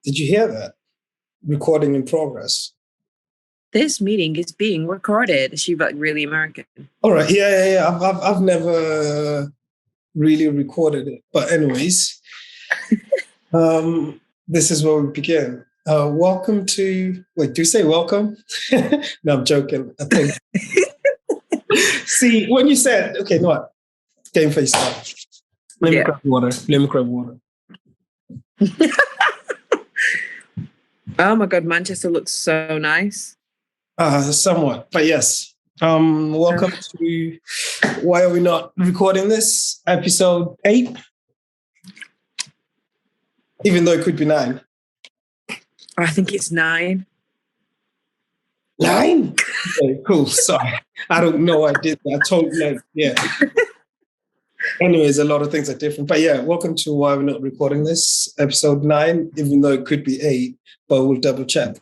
Did you hear that? Recording in progress. This meeting is being recorded. Is she like really American? All right. Yeah. I've never really recorded it. But anyways, this is where we begin. Welcome to, wait, do you say welcome? No, I'm joking. I think. See, when you said, okay, no, what? Game face time. Let me grab water. Oh my God, Manchester looks so nice. Somewhat, but yes. Welcome to Why Are We Not Recording This? Episode 8. Even though it could be 9. I think it's 9. 9? Okay, cool. Sorry. I don't know. I did that. I told you, yeah. Anyways, a lot of things are different. But yeah, welcome to Why We're Not Recording This, episode 9, even though it could be 8, but we'll double check.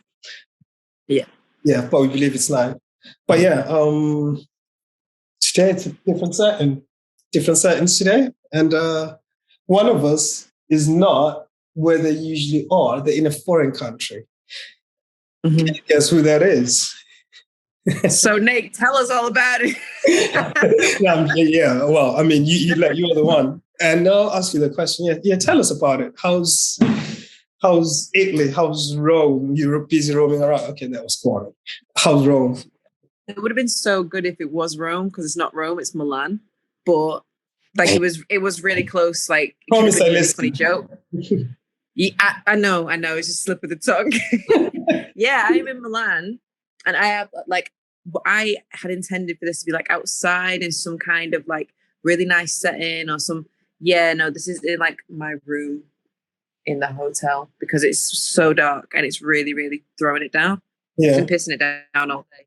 Yeah. Yeah, but we believe it's 9. But yeah, today it's a different settings today. And one of us is not where they usually are. They're in a foreign country. Mm-hmm. Guess who that is? So Nick, tell us all about it. Yeah, well, I mean, you're the one. And I'll ask you the question. Yeah, tell us about it. How's Italy? How's Rome? You're busy roaming around. Okay, that was corny. How's Rome? It would have been so good if it was Rome, because it's not Rome, it's Milan. But like it was really close. Like it promise I listen. Funny joke. Yeah, I know. It's just a slip of the tongue. Yeah, I'm in Milan, and I had intended for this to be like outside in some kind of like really nice setting or some. Yeah, no, this is in like my room in the hotel because it's so dark and it's really, really throwing it down. Yeah, it's been pissing it down all day.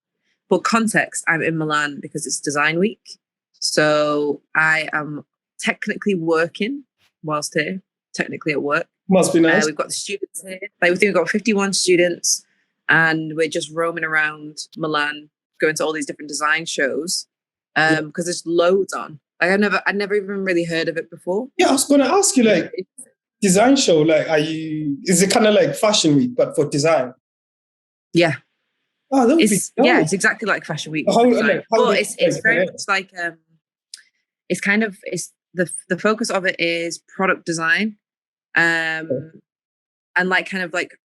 For context, I'm in Milan because it's design week, so I am technically working whilst here. Technically at work. Must be nice. We've got the students here. Like, we think we've got 51 students, and we're just roaming around Milan, going to all these different design shows. Because there's loads on. Like I'd never even really heard of it before. Yeah, I was going to ask you, like, design show. Like, is it kind of like Fashion Week but for design? Yeah. Oh, that would be yeah, it's exactly like Fashion Week. But it's very much like it's kind of the focus of it is product design. And like kind of like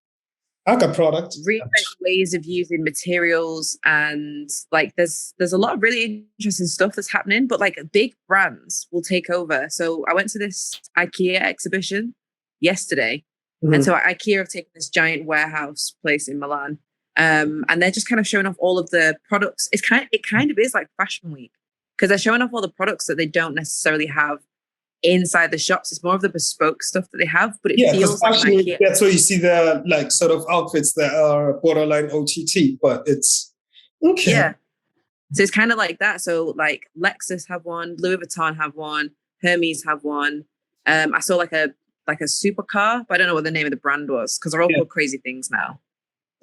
a product reinvent ways of using materials, and like there's a lot of really interesting stuff that's happening, but like big brands will take over. So I went to this IKEA exhibition yesterday, and so IKEA have taken this giant warehouse place in Milan, and they're just kind of showing off all of the products. It kind of is like Fashion Week because they're showing off all the products that they don't necessarily have inside the shops. It's more of the bespoke stuff that they have, but it feels like IKEA. That's where you see the like sort of outfits that are borderline OTT, but it's okay. Yeah, so it's kind of like that. So like Lexus have one, Louis Vuitton have one, Hermes have one. I saw like a supercar, but I don't know what the name of the brand was because they're all called crazy things now.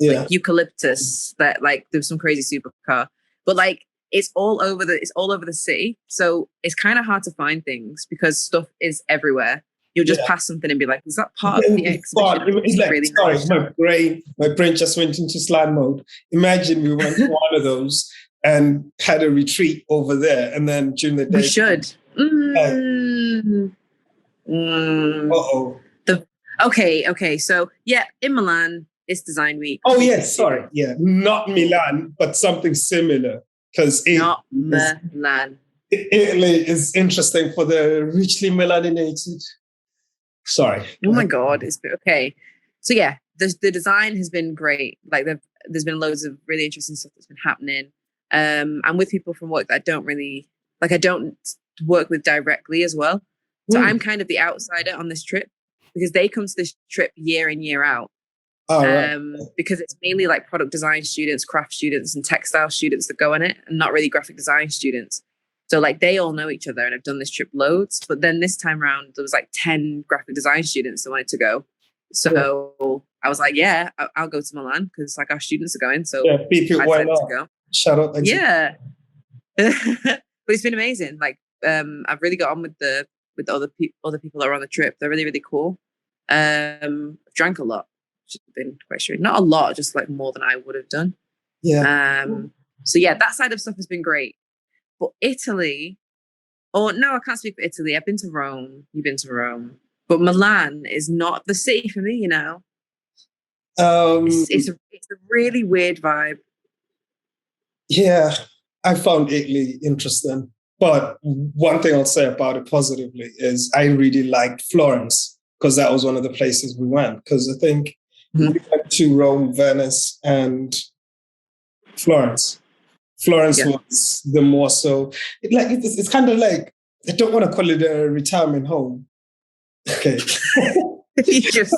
Yeah, like eucalyptus. That like there's some crazy supercar, but like. It's all over the city, so it's kind of hard to find things because stuff is everywhere. You'll just pass something and be like, "Is that part of the exhibition?" It's like, really sorry, nice. My brain just went into slam mode. Imagine we went to one of those and had a retreat over there, and then during the day we should. Okay. So yeah, in Milan, it's design week. Oh yes, sorry, yeah, not Milan, but something similar. Because Milan. Italy is interesting for the richly melaninated. Sorry. Oh my God, it's okay. So yeah, the design has been great. Like there's been loads of really interesting stuff that's been happening. I'm with people from work that I don't work with directly as well. So I'm kind of the outsider on this trip because they come to this trip year in, year out. Oh, right. Because it's mainly like product design students, craft students, and textile students that go on it, and not really graphic design students. So like they all know each other, and I've done this trip loads. But then this time around, there was like 10 graphic design students that wanted to go. So I was like, yeah, I'll go to Milan because like our students are going. So why not? To go. Shout out. Yeah. But it's been amazing. Like I've really got on with the other people that are on the trip. They're really, really cool. Drank a lot. which has been quite strange. Not a lot, just like more than I would have done. Yeah. So yeah, that side of stuff has been great. But Italy, or no, I can't speak for Italy. I've been to Rome. You've been to Rome. But Milan is not the city for me, you know. It's a really weird vibe. Yeah, I found Italy interesting. But one thing I'll say about it positively is I really liked Florence because that was one of the places we went. Because I think we went to Rome, Venice, and Florence. Florence was the more so. It's kind of like, I don't want to call it a retirement home. Okay. You just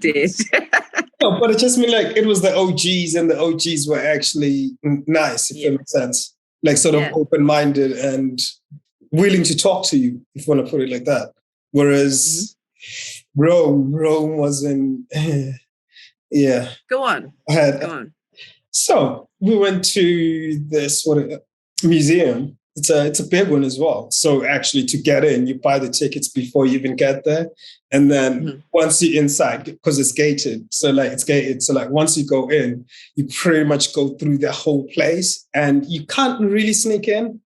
did. No, but it just mean like it was the OGs, and the OGs were actually nice, if that makes sense. Like sort of open-minded and willing to talk to you, if you want to put it like that. Whereas Rome wasn't. Yeah. Go on. Go on. So we went to this museum. It's a big one as well. So actually, to get in, you buy the tickets before you even get there, and then once you're inside, because it's gated. So it's gated. So once you go in, you pretty much go through the whole place, and you can't really sneak in.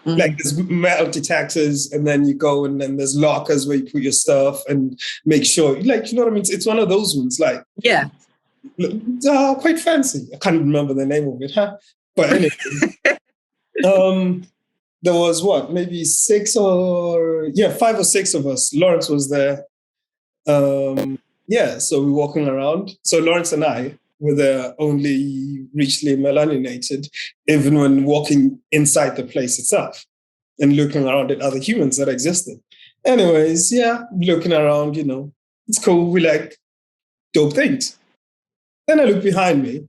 There's metal detectors, and then you go, and then there's lockers where you put your stuff and make sure, you know what I mean? It's one of those ones, quite fancy. I can't remember the name of it, huh? But anyway. There was maybe 5 or 6 of us. Lawrence was there. So we're walking around. So Lawrence and I were the only richly melaninated, even when walking inside the place itself and looking around at other humans that existed. Anyways, looking around, it's cool. We like dope things. Then I look behind me.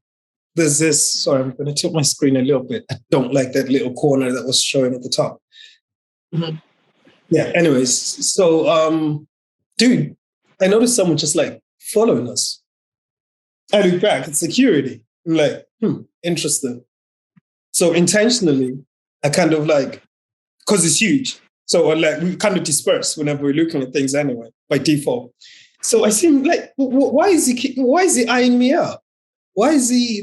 There's this, sorry, I'm going to tilt my screen a little bit. I don't like that little corner that was showing at the top. Yeah, anyways, so, dude, I noticed someone just following us. I look back, it's security. I'm like, interesting. So intentionally, I kind of because it's huge. So we kind of disperse whenever we're looking at things anyway, by default. So I see him why is he eyeing me up? Why is he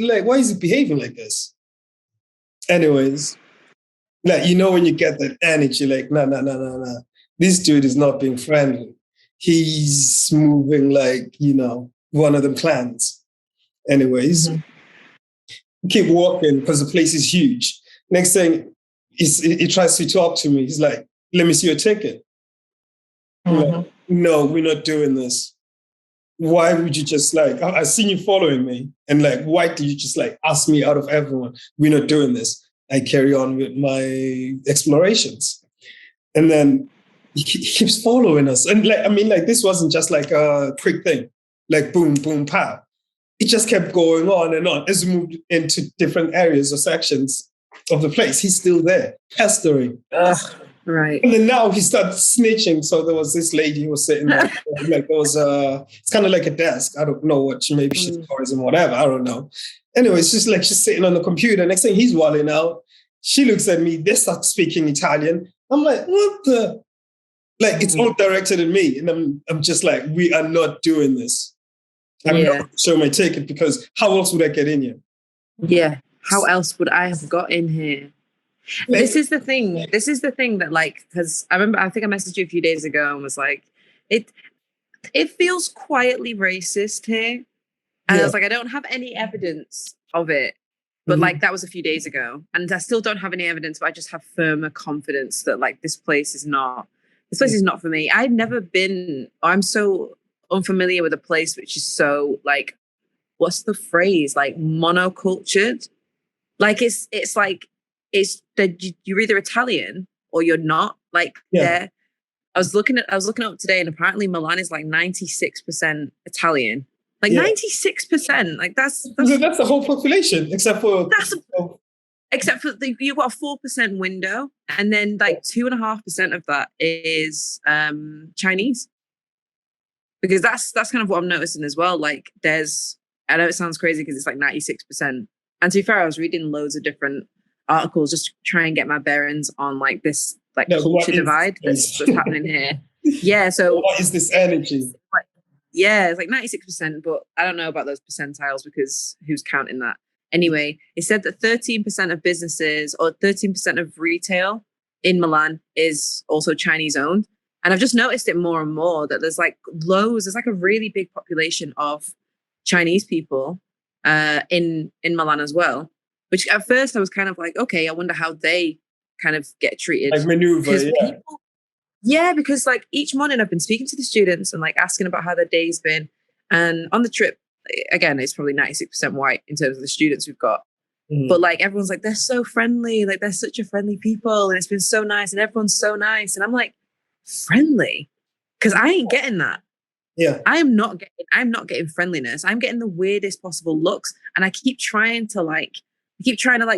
behaving like this? Anyways, when you get that energy, no. This dude is not being friendly. He's moving one of them clans. Anyways, keep walking because the place is huge. Next thing, he tries to talk to me. He's like, let me see your ticket. No, we're not doing this. Why would you just I seen you following me, and why did you just ask me out of everyone? We're not doing this. I carry on with my explorations, and then he keeps following us. And this wasn't just a quick thing, boom, boom, pow. It just kept going on and on as we moved into different areas or sections of the place. He's still there, pestering. Right. And then now he started snitching. So there was this lady who was sitting there. There was it's kind of like a desk. I don't know what maybe she's tourism, whatever. I don't know. Anyway, it's just she's sitting on the computer. Next thing he's walling out. She looks at me. They start speaking Italian. I'm like, what the? It's all directed at me. And I'm just we are not doing this. I'm not showing my ticket because how else would I get in here? Yeah. How else would I have got in here? This is the thing that because I think I messaged you a few days ago and was it feels quietly racist here. And I was I don't have any evidence of it. But that was a few days ago. And I still don't have any evidence, but I just have firmer confidence that this place is not for me. I've never been, I'm so unfamiliar with a place which is so what's the phrase? Monocultured. It's that you're either Italian or you're not. I was looking up today, and apparently Milan is 96% Italian. 96%. That's the whole population, except for you've got a 4% window, and then 2.5% of that is Chinese. Because that's kind of what I'm noticing as well. I know it sounds crazy because it's 96%. And to be fair, I was reading loads of different articles just to try and get my bearings on this culture divide that's happening here. Yeah. So what is this energy? Yeah, it's like 96%, but I don't know about those percentiles because who's counting that? Anyway, it said that 13% of businesses or 13% of retail in Milan is also Chinese owned. And I've just noticed it more and more that there's like there's like a really big population of Chinese people in Milan as well. Which at first I was kind of like, okay, I wonder how they kind of get treated. Like maneuver, yeah. Yeah, because like each morning I've been speaking to the students and like asking about how their day's been. And on the trip, again, it's probably 96% white in terms of the students we've got. But like everyone's like, they're so friendly, like they're such a friendly people, and it's been so nice, and everyone's so nice. And I'm like, friendly? Because I ain't getting that. Yeah. I'm not getting friendliness. I'm getting the weirdest possible looks. And I keep trying to like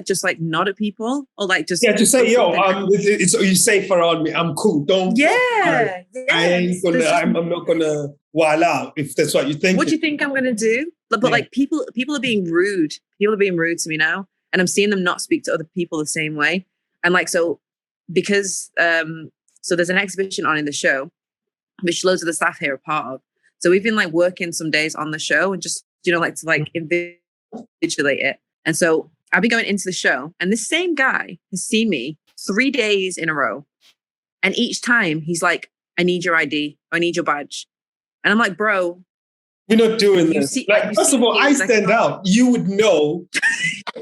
just like nod at people or like just to say, yo, it's you safe around me. I'm cool. Don't yeah. I ain't gonna I'm not gonna wild out if that's what you think. What do you think I'm gonna do? But like people are being rude. People are being rude to me now. And I'm seeing them not speak to other people the same way. And like so because so there's an exhibition on in the show, which loads of the staff here are part of. So we've been like working some days on the show and just, like to like invigilate it. And so I'll be going into the show and this same guy has seen me 3 days in a row. And each time he's like, I need your ID. I need your badge. And I'm like, bro. We're not doing this. First of all, I stand out. You would know.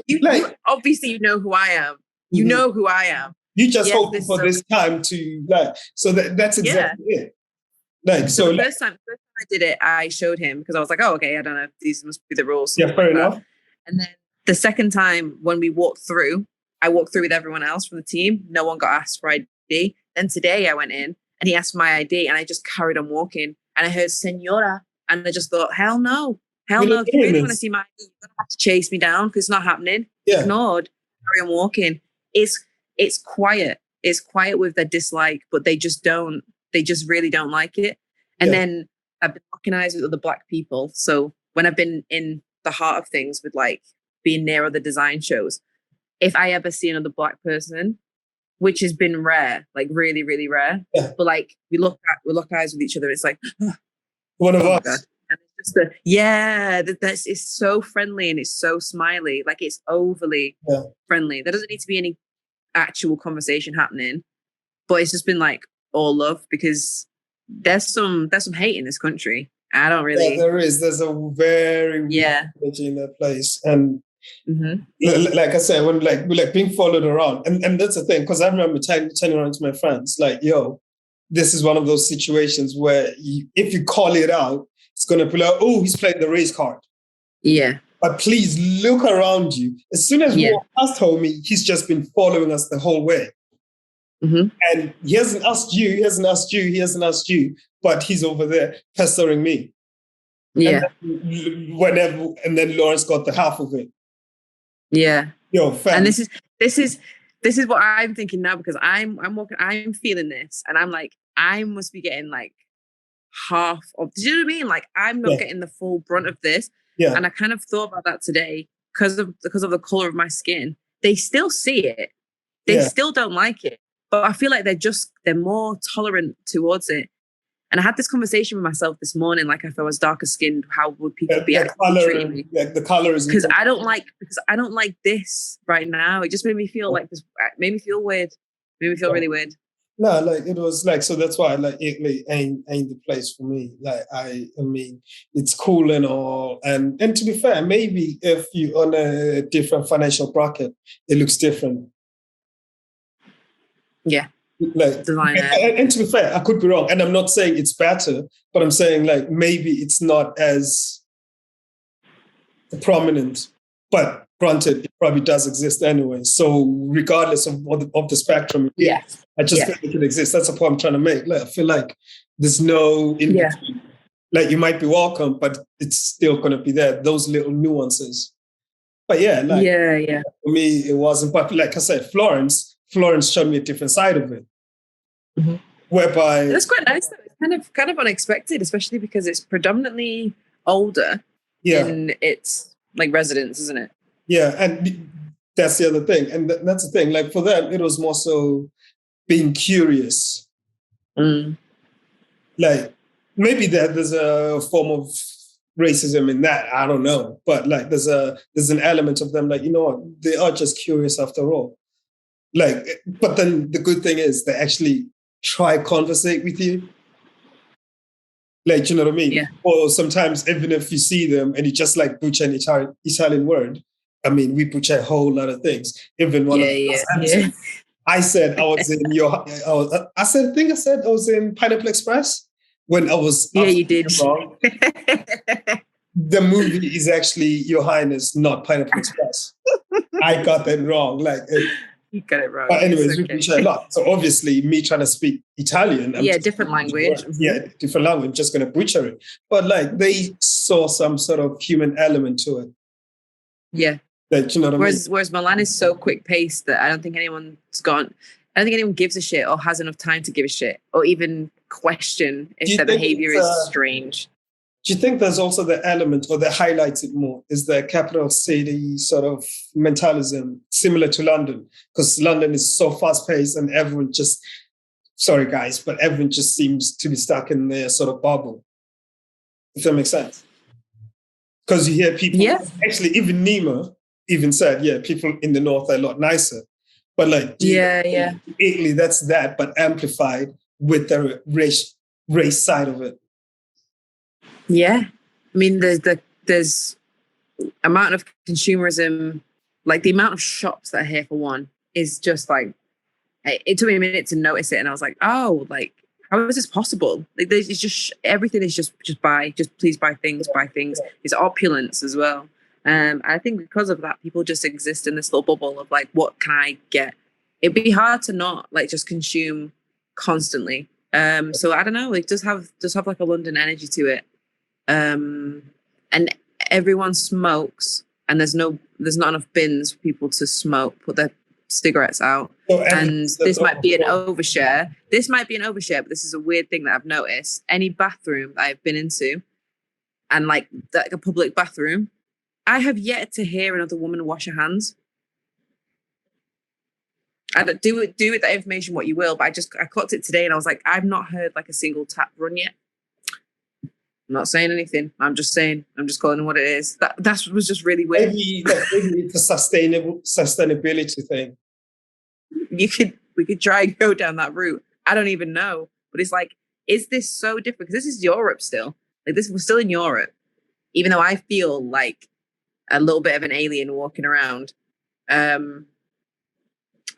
you obviously you know who I am. You know who I am. You just hoping for this time to so that's exactly it. Like so the first time I did it, I showed him because I was like, oh, okay, I don't know. These must be the rules. Yeah, fair enough. And then the second time when we walked through, I walked through with everyone else from the team. No one got asked for ID. Then today I went in and he asked for my ID and I just carried on walking. And I heard Senora. And I just thought, hell no. Hell no. If you really want to see my ID, you're going to have to chase me down because it's not happening. Yeah. Ignored. Carry on walking. It's quiet. It's quiet with their dislike, but they just really don't like it. And then I've been locking eyes with other Black people. So when I've been in the heart of things with like being near other design shows, if I ever see another Black person, which has been rare, like really, really rare, but like we lock eyes with each other. It's like one of us. God. And it's just it's so friendly and it's so smiley. Like it's overly friendly. There doesn't need to be any actual conversation happening, but it's just been like all love because there's some hate in this country. I don't really. Yeah, there is. There's a very energy in that place, and like I said, when like being followed around, and that's the thing because I remember turning around to my friends like, "Yo, this is one of those situations where if you call it out, it's gonna be like, oh, he's playing the race card." Yeah. But please look around you. As soon as we walk past homie, he's just been following us the whole way. And he hasn't asked you, but he's over there pestering me. Yeah. And then Lawrence got the half of it. Yeah. Yo, fam. And this is what I'm thinking now because I'm feeling this and I'm like, I must be getting like half of, do you know what I mean? Like I'm not getting the full brunt of this. Yeah. And I kind of thought about that today because of the color of my skin. They still see it. They still don't like it. But I feel like they're more tolerant towards it. And I had this conversation with myself this morning, like if I was darker skinned, how would people be treating me? The color is because I don't like this right now. It just made me feel like this. Made me feel weird. Made me feel really weird. No, like it was like so. That's why like Italy ain't the place for me. Like I mean, it's cool and all, and to be fair, maybe if you're on a different financial bracket, it looks different. Yeah. Like, and to be fair, I could be wrong, and I'm not saying it's better, but I'm saying like maybe it's not as prominent. But granted, it probably does exist anyway. So regardless of the spectrum, I just feel like it exists. That's the point I'm trying to make. Like, I feel like there's no in between. Like you might be welcome, but it's still going to be there. Those little nuances. But for me, it wasn't. But like I said, Florence showed me a different side of it. Whereby that's quite nice though. It's kind of unexpected, especially because it's predominantly older in its like residents, isn't it? Yeah, and that's the other thing. And that's the thing. Like for them, it was more so being curious. Like maybe there's a form of racism in that. I don't know, but like there's an element of them like, you know what, they are just curious after all. Like, but then the good thing is they actually try conversate with you. Like, you know what I mean? Yeah. Or sometimes even if you see them and you just like butcher an Italian word, I mean, we butcher a whole lot of things. Even one of the yeah. I said I was in I said I was in Pineapple Express when I was you did wrong. The movie is actually Your Highness, not Pineapple Express. I got that wrong. Like you got it wrong. But anyways, we butcher a lot. So obviously, me trying to speak Italian, different language. Mm-hmm. Yeah, different language. Just going to butcher it. But like they saw some sort of human element to it. Yeah. Like, you know what I mean? Whereas Milan is so quick paced that I don't think anyone gives a shit or has enough time to give a shit or even question if their behavior is strange. Do you think there's also the element, or that highlights it more, is the capital city sort of mentalism similar to London? Because London is so fast paced and everyone just, sorry guys, but everyone just seems to be stuck in their sort of bubble. If that makes sense. Because you hear people, actually even Nima even said, yeah, people in the north are a lot nicer. But like, Italy, that's that, but amplified with the race side of it. Yeah, I mean, there's amount of consumerism, like the amount of shops that are here for one is just like, it took me a minute to notice it, and I was like, oh, like how is this possible? Like there's just everything is just please buy things. It's opulence as well. I think because of that, people just exist in this little bubble of like, what can I get? It'd be hard to not like just consume constantly. So I don't know, it does have like a London energy to it. And everyone smokes, and there's not enough bins for people to put their cigarettes out. And this might be an overshare. But this is a weird thing that I've noticed. Any bathroom that I've been into, and like a public bathroom, I have yet to hear another woman wash her hands. I don't do with that information what you will, but I clocked it today and I was like, I've not heard like a single tap run yet. I'm not saying anything. I'm just calling it what it is. That was just really weird. Maybe it's a sustainability thing. We could try and go down that route. I don't even know. But it's like, is this so different? Because this is Europe still. Like we're still in Europe. Even though I feel like a little bit of an alien walking around. I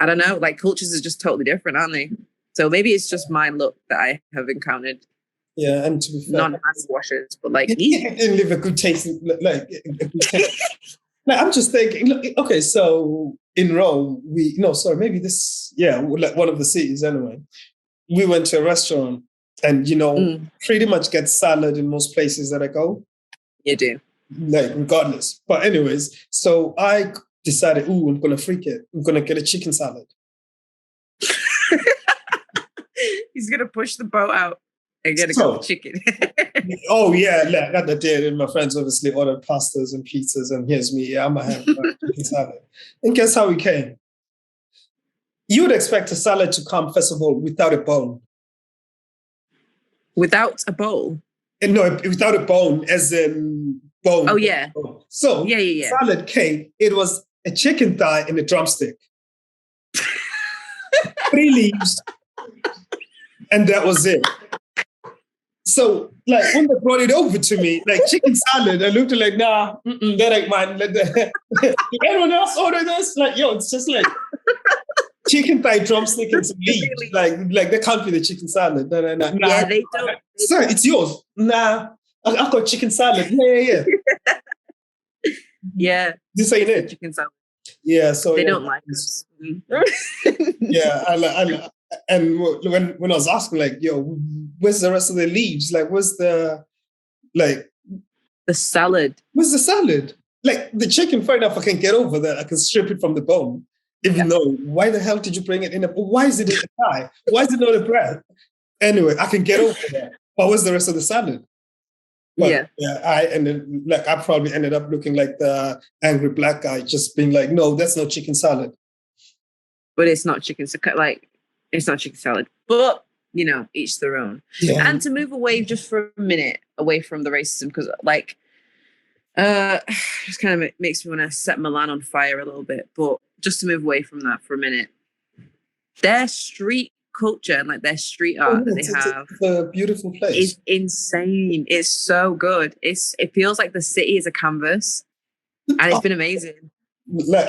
don't know. Like cultures are just totally different, aren't they? So maybe it's just my look that I have encountered. Yeah, and to be fair, non-hand washers, but like and live a good taste, like I'm just thinking. Look, okay, so in Rome, maybe this, like one of the cities anyway. We went to a restaurant, and pretty much get salad in most places that I go. You do, like regardless. But anyways, so I decided, I'm gonna freak it. I'm gonna get a chicken salad. He's gonna push the boat out. I gotta go chicken. Oh yeah, that I did. And my friends obviously ordered pastas and pizzas, and here's me. I'm gonna have chicken salad. And guess how it came? You would expect a salad to come first of all without a bone. Without a bowl? And no, without a bone, as in bone. Oh yeah. So salad came. It was a chicken thigh and a drumstick. 3 leaves, and that was it. So, like, when they brought it over to me, like chicken salad, I looked at like, nah, that ain't mine. Did anyone else order this? Like, it's just like chicken thigh, drumstick, and some leaves. Like that can't be the chicken salad. No. Yeah, they don't. Sorry, it's yours. Nah, I've got chicken salad. Yeah. Yeah. This ain't it. Chicken salad. Yeah, so they don't like us. Yeah, and when I was asking, like, where's the rest of the leaves? Like, where's the salad? Where's the salad? Like the chicken, fair enough, I can get over that. I can strip it from the bone. Even though, why the hell did you bring it in? Why is it in the thigh? Why is it not a bread? Anyway, I can get over that. But where's the rest of the salad? But, I probably ended up looking like the angry black guy, just being like, no, that's not chicken salad. But it's not chicken. Like, it's not chicken salad. But each their own. Yeah. And to move away just for a minute, away from the racism, because like, just kind of makes me want to set Milan on fire a little bit. But just to move away from that for a minute, their street culture and like their street art that they have, it's a beautiful place. Is insane. It's so good. It feels like the city is a canvas, and it's been amazing. Like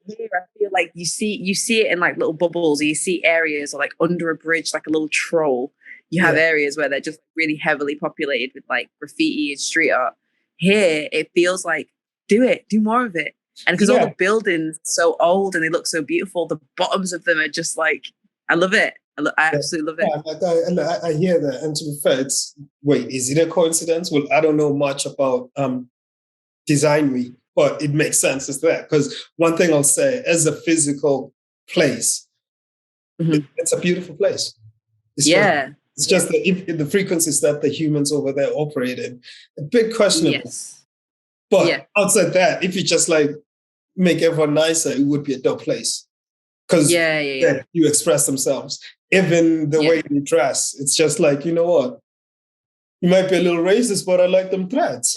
here, I feel like you see it in like little bubbles, or you see areas, or like under a bridge, like a little troll. You have areas where they're just really heavily populated with like graffiti and street art. Here, it feels like do more of it. And because all the buildings are so old and they look so beautiful, the bottoms of them are just like, I love it. I absolutely love it. Yeah, I hear that. And to be fair, is it a coincidence? Well, I don't know much about Design Week, but it makes sense as that. Because one thing I'll say, as a physical place, it's a beautiful place. It's just the frequencies that the humans over there operate in. A bit questionable. Yes. But outside that, if you just like make everyone nicer, it would be a dope place. Because you express themselves. Even the way they dress, it's just like, you know what? You might be a little racist, but I like them threads.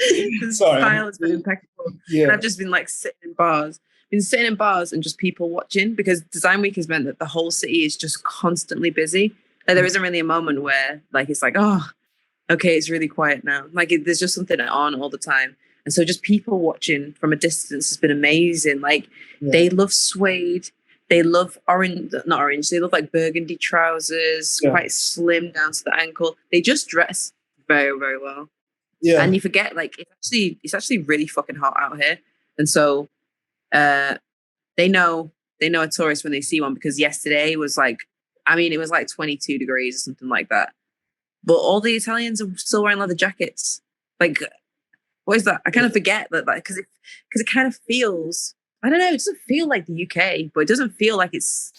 The style has been impeccable. Yeah. And I've just been like sitting in bars and just people watching, because Design Week has meant that the whole city is just constantly busy. Like there isn't really a moment where like it's like, oh, okay, it's really quiet now. Like there's just something on all the time. And so just people watching from a distance has been amazing. Like they love suede. They love not orange. They love like burgundy trousers, quite slim down to the ankle. They just dress very, very well. Yeah. And you forget, like, it's actually really fucking hot out here. And so they know a tourist when they see one, because yesterday was like, it was like 22 degrees or something like that. But all the Italians are still wearing leather jackets. Like, what is that? I kind of forget that, because it kind of feels, I don't know, it doesn't feel like the UK, but it doesn't feel like it's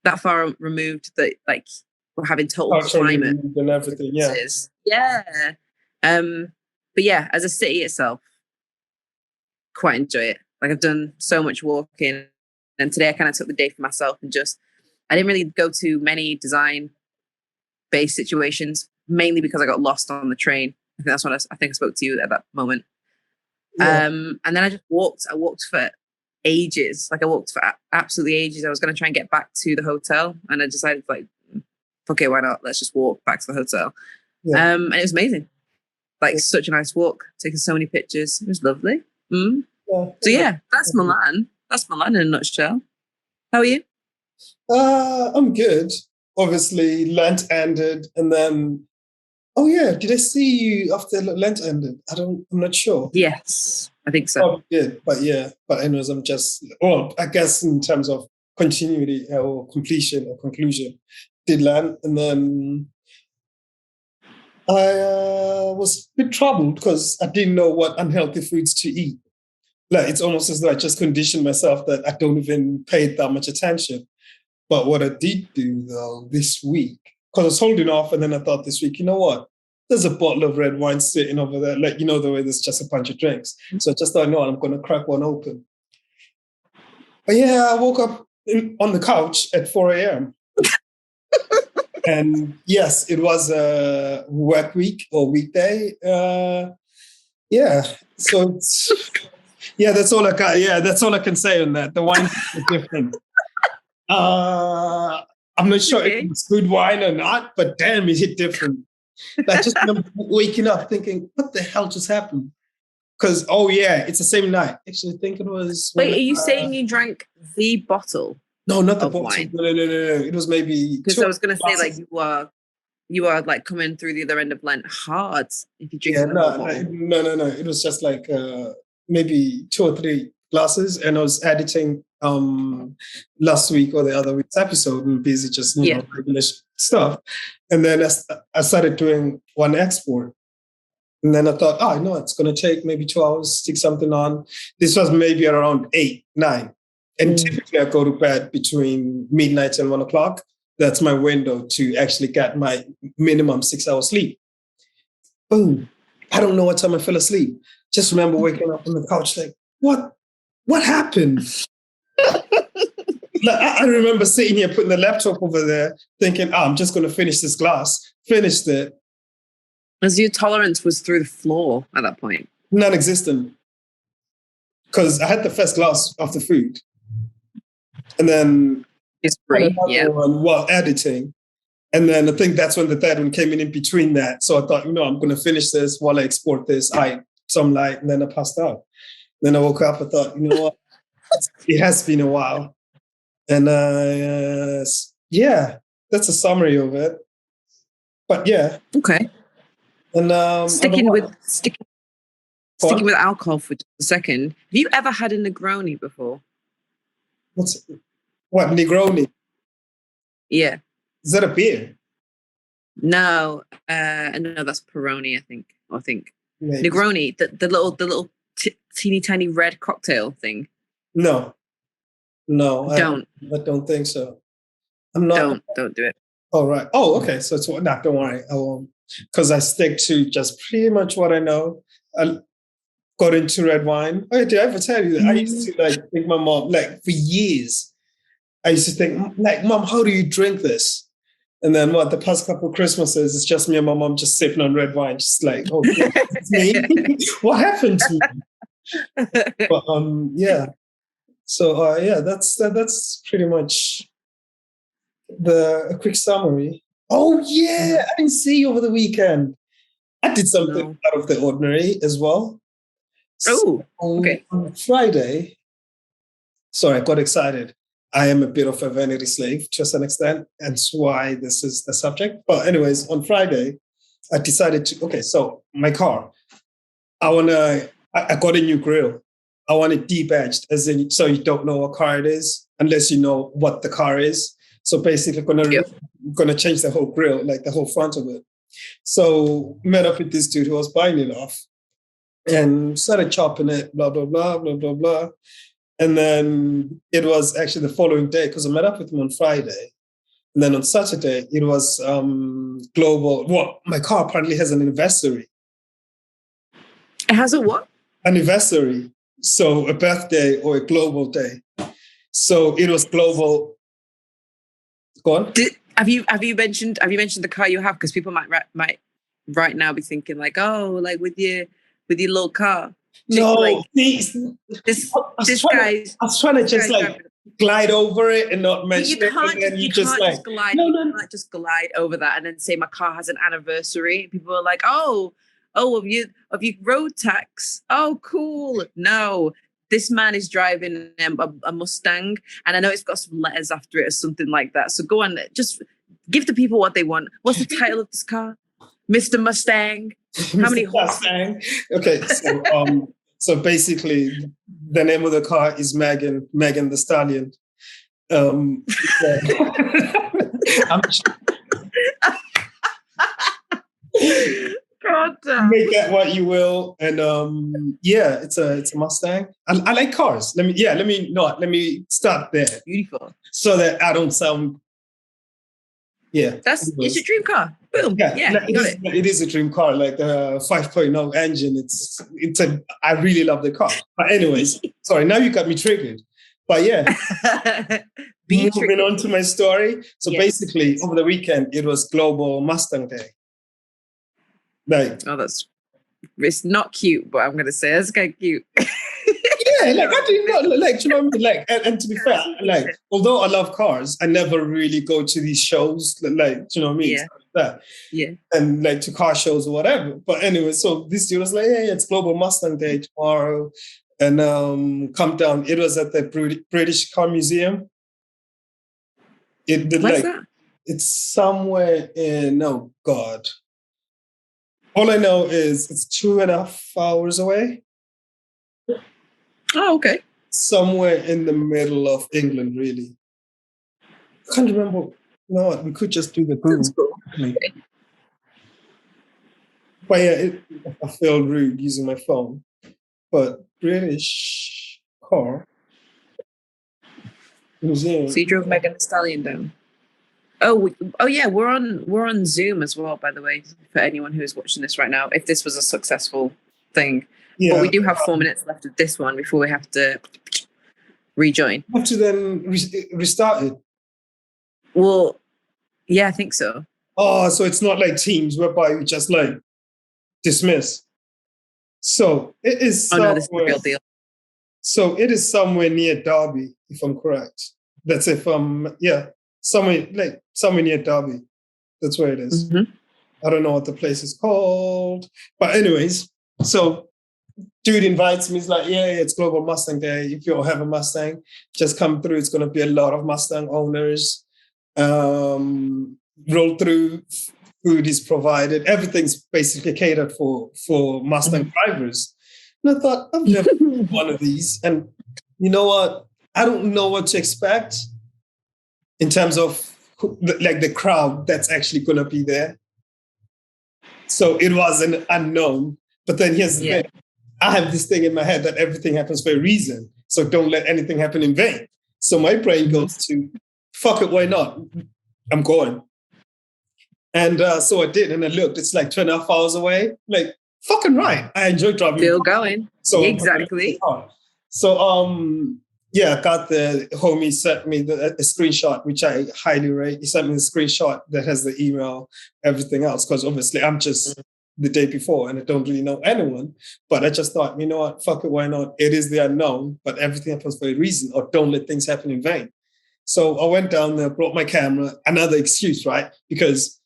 that far removed that like we're having total climate and everything. Yeah. But yeah, as a city itself, quite enjoy it. Like I've done so much walking, and today I kind of took the day for myself and I didn't really go to many design-based situations, mainly because I got lost on the train. I think that's what I think I spoke to you at that moment. Yeah. And then I just walked. I walked for ages. Like I walked for absolutely ages. I was going to try and get back to the hotel, and I decided like, okay, why not? Let's just walk back to the hotel. Yeah. And it was amazing. Like such a nice walk. Taking so many pictures. It was lovely. Mm. Yeah. So yeah, that's Milan. That's Milan in a nutshell. How are you? I'm good. Obviously, Lent ended, and then. Oh yeah, did I see you after Lent ended? I'm not sure. Yes, I think so. Oh, good, but anyways, I guess in terms of continuity or completion or conclusion, did Lent, and then I was a bit troubled because I didn't know what unhealthy foods to eat. Like it's almost as though I just conditioned myself that I don't even pay that much attention. But what I did do though this week, because I was holding off, and then I thought this week, you know what? There's a bottle of red wine sitting over there, like, the way there's just a bunch of drinks. So I just thought, no, I'm going to crack one open. But yeah, I woke up on the couch at 4 a.m. And yes, it was a work week or weekday. Yeah, so that's all I got. Yeah, that's all I can say on that. The wine is different. I'm not sure if it's good wine or not, but damn, it hit different. I just remember waking up thinking, what the hell just happened? Because, it's the same night. Actually, I think it was... Wait, are you saying you drank the bottle? No, not the bottle. Wine? No. It was maybe... Because I was going to say, like, you are like coming through the other end of Lent hard if you drink No. It was just like maybe 2 or 3 glasses, and I was editing last week or the other week's episode and busy just regular stuff, and then I started doing one export, and then I thought, it's going to take maybe 2 hours, stick something on. This was maybe around 8, 9, and typically I go to bed between midnight and 1 o'clock. That's my window to actually get my minimum 6 hours sleep. Boom! I don't know what time I fell asleep. Just remember waking up on the couch like, what happened? Like, I remember sitting here putting the laptop over there, thinking, "I'm just going to finish this glass." Finished it. As your tolerance was through the floor at that point. Non-existent. Because I had the first glass of the food, and then It's free, yeah. one while editing. And then I think that's when the third one came in between that. So I thought, I'm going to finish this while I export this. Some light, and then I passed out. Then I woke up. I thought, you know what? It has been a while. And yeah, that's a summary of it. But yeah. Okay. And sticking with alcohol for just a second. Have you ever had a Negroni before? What Negroni? Yeah. Is that a beer? No, that's Peroni. I think. Maybe. Negroni, the little teeny tiny red cocktail thing. No, don't. I don't think so. I'm not. Don't do it. Oh right. Oh okay. So it's not. Don't worry. I won't, because I stick to just pretty much what I know. I got into red wine. Oh, did I ever tell you that? I used to think my mom for years. I used to think Mom, how do you drink this? And then the past couple of Christmases, it's just me and my mom just sipping on red wine, just like, oh, it's me. What happened to me? But yeah. So yeah, that's pretty much a quick summary. Oh yeah, I didn't see you over the weekend. I did something out of the ordinary as well. Oh, okay. On Friday, sorry, I got excited. I am a bit of a vanity slave to an extent. That's why this is the subject. But anyways, on Friday, I decided to, so my car, I got a new grill. I want it debadged, as in, so you don't know what car it is unless you know what the car is. So basically, gonna change the whole grill, like the whole front of it. So met up with this dude who was buying it off and started chopping it, blah, blah, blah, blah, blah, blah. And then it was actually the following day, because I met up with him on Friday. And then on Saturday, it was global. Well, my car apparently has an anniversary. It has a what? Anniversary. So a birthday or a global day. So it was global. Go on. Have you mentioned the car you have? Because people might right now be thinking like, oh, like with your little car. No, like, this guy. I was trying to just glide over it and not mention it. You can't just glide over that and then say my car has an anniversary. People are like, oh, have you road tax? Oh, cool. No, this man is driving a Mustang, and I know it's got some letters after it or something like that. So go on, just give the people what they want. What's the title of this car? Mr. Mustang. How many Mustang? Okay, so basically, the name of the car is Megan the Stallion. I'm God damn. Make that what you will, and yeah, it's a Mustang. I like cars. Let me start there. Beautiful. So that I don't sound. Yeah, it's your dream car. Boom. Yeah, it is a dream car. Like the 5.0 engine. I really love the car. But anyways, sorry. Now you got me triggered. But yeah, moving on to my story. So basically, over the weekend, it was Global Mustang Day. It's not cute, but I'm gonna say it's kind of cute. Yeah, I do not you know what I mean? And to be fair, although I love cars, I never really go to these shows, you know what I mean? Yeah. Stuff like that. Yeah. And to car shows or whatever. But anyway, so this dude was like, hey, it's Global Mustang Day tomorrow. And come down. It was at the British Car Museum. Where's that? It's somewhere in, oh God. All I know is it's 2.5 hours away. Oh, okay. Somewhere in the middle of England, really. I can't remember. You know what? We could just do the Google. Cool. But yeah, I feel rude using my phone. But British Car Museum. So you drove Megan Thee Stallion down. Oh yeah, we're on Zoom as well, by the way, for anyone who is watching this right now, if this was a successful thing. Yeah. But we do have 4 minutes left of this one before we have to rejoin. You have to then restart it. Well, yeah, I think so. Oh, so it's not like Teams whereby you just like dismiss. So it is Oh no, somewhere. this is the real deal. So it is somewhere near Derby, if I'm correct. That's if somewhere near Derby. That's where it is. Mm-hmm. I don't know what the place is called, but anyways, so dude invites me. He's like, yeah, it's Global Mustang Day. If you all have a Mustang, just come through. It's going to be a lot of Mustang owners. Roll through. Food is provided. Everything's basically catered for Mustang drivers. And I thought, I've never been one of these. And you know what? I don't know what to expect in terms of like the crowd that's actually going to be there. So it was an unknown. But then here's the thing. I have this thing in my head that everything happens for a reason. So don't let anything happen in vain. So my brain goes to, fuck it, why not? I'm going. And so I did, and I looked. It's like 2.5 hours away. Like, fucking right. I enjoy driving. Still going. So exactly. So I got the homie sent me a screenshot, which I highly rate. He sent me the screenshot that has the email, everything else, because obviously I'm just the day before and I don't really know anyone. But I just thought, you know what, fuck it, why not? It is the unknown, but everything happens for a reason, or don't let things happen in vain. So I went down there, brought my camera, another excuse, right? Because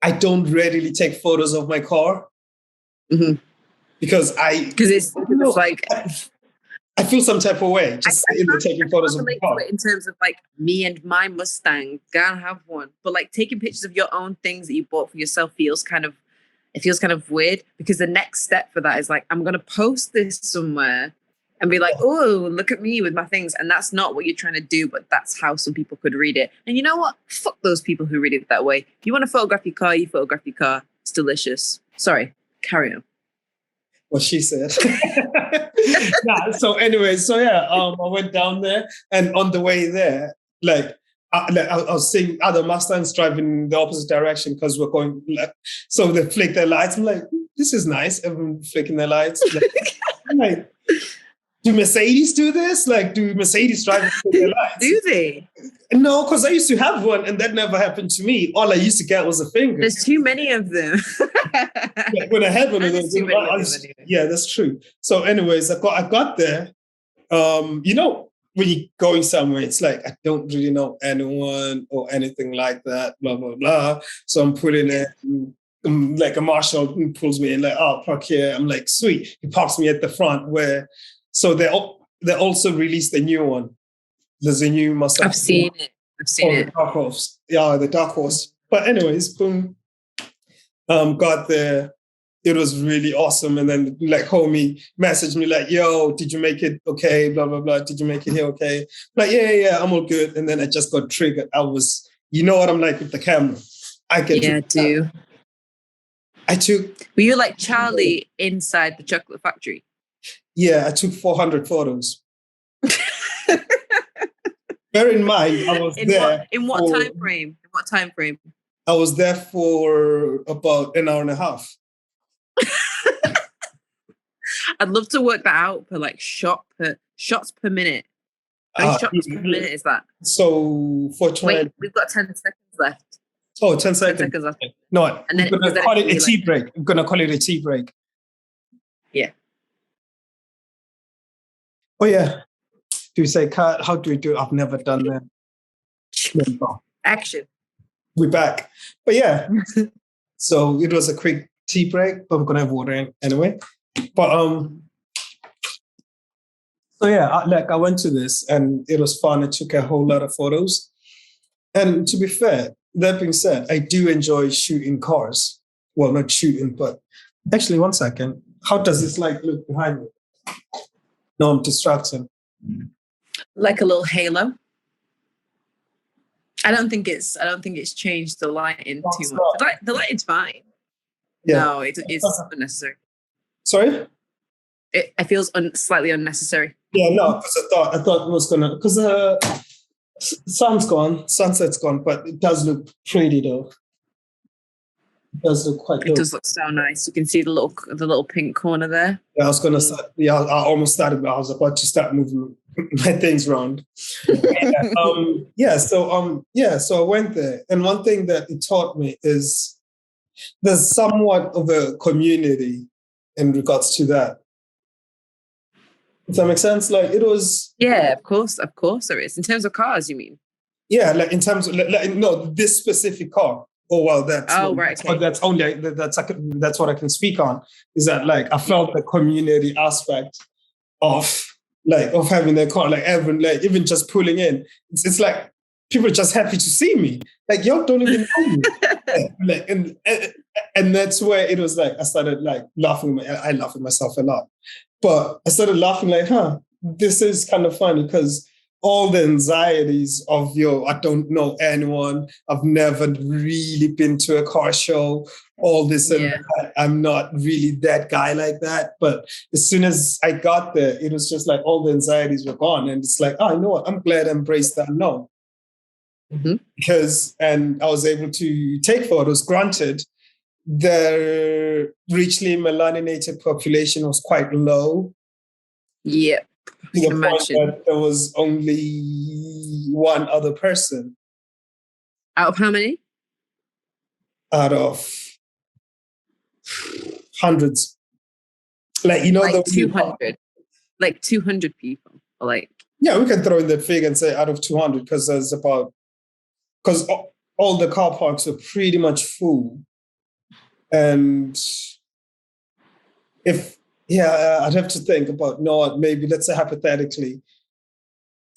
I don't readily take photos of my car. Mm-hmm. Because it's like I feel some type of way just sitting there taking photos of the car. In terms of like me and my Mustang, gotta have one. But like taking pictures of your own things that you bought for yourself feels kind of weird, because the next step for that is like, I'm gonna post this somewhere and be like, oh, look at me with my things. And that's not what you're trying to do, but that's how some people could read it. And you know what? Fuck those people who read it that way. You want to photograph your car, you photograph your car. It's delicious. Sorry, carry on. What she said. So anyway, I went down there, and on the way there, I was seeing other Mustangs driving in the opposite direction because we're going. So they flick their lights. I'm like, this is nice. Everyone flicking their lights. Like, do Mercedes do this? Like, do Mercedes drive with their lights? Do they? No, because I used to have one, and that never happened to me. All I used to get was a finger. There's too many of them. When I had one of those, yeah, that's true. So, anyways, I got there. When you're going somewhere, it's like I don't really know anyone or anything like that. Blah blah blah. So I'm putting it. Like a marshal pulls me in, like, oh, park here. I'm like, sweet. He parks me at the front where. So they also released a new one. There's a new Mustang. I've seen it. The Dark Horse. Yeah, the Dark Horse. But anyways, boom. Got there. It was really awesome. And then like homie messaged me like, yo, did you make it okay? Blah, blah, blah. Did you make it here okay? Like, yeah, I'm all good. And then I just got triggered. You know what I'm like with the camera. Were you like Charlie inside the chocolate factory? Yeah, I took 400 photos. Bear in mind, I was there. In what time frame? In what time frame? I was there for about an hour and a half. I'd love to work that out per like shots per minute. How many shots per minute is that? So for 20... Wait, we've got 10 seconds left. Oh, 10 seconds. 10 seconds left. No, I'm going to call it a tea break. I'm going to call it a tea break. Yeah. Oh, yeah. Do you say cut? How do we do it? I've never done that. Action. We're back. But yeah, so it was a quick tea break, but I'm going to have water anyway. But so yeah, I went to this and it was fun. I took a whole lot of photos. And to be fair, that being said, I do enjoy shooting cars. Well, not shooting, but actually, one second. How does this light look behind me? No, I'm distracted. Like a little halo. I don't think it's changed the lighting too much. The lighting's fine. Yeah. No, it's unnecessary. Sorry? It feels slightly unnecessary. Yeah, no, because I thought it was gonna, because sunset's gone, but it does look pretty though. It does look quite good. It does look so nice. You can see the little pink corner there. Yeah, I was gonna start. Yeah, I almost started, but I was about to start moving my things round. So I went there, and one thing that it taught me is there's somewhat of a community in regards to that. Does that make sense? Like it was. Yeah, of course there is. In terms of cars, you mean? Yeah, like in terms of no, this specific car. Oh well, that's right. Okay. But that's only that's what I can speak on. Is that like I felt the community aspect of having their car, like everyone, like even just pulling in. It's like people are just happy to see me. Like y'all don't even know me. like and that's where it was like I started like laughing. I laugh at myself a lot, but I started laughing like, this is kind of funny because all the anxieties of I don't know anyone, I've never really been to a car show, all this and that. I'm not really that guy like that. But as soon as I got there, it was just like all the anxieties were gone. And it's like, you know what? I'm glad I embraced that unknown. And I was able to take photos. Granted, the richly melaninated population was quite low. Yeah. To the point that there was only one other person. Out of how many? Out of hundreds. Like, like 200. Like 200 people. Or like. Yeah, we can throw in the figure and say out of 200 because all the car parks are pretty much full. And I'd have to think about, maybe let's say hypothetically,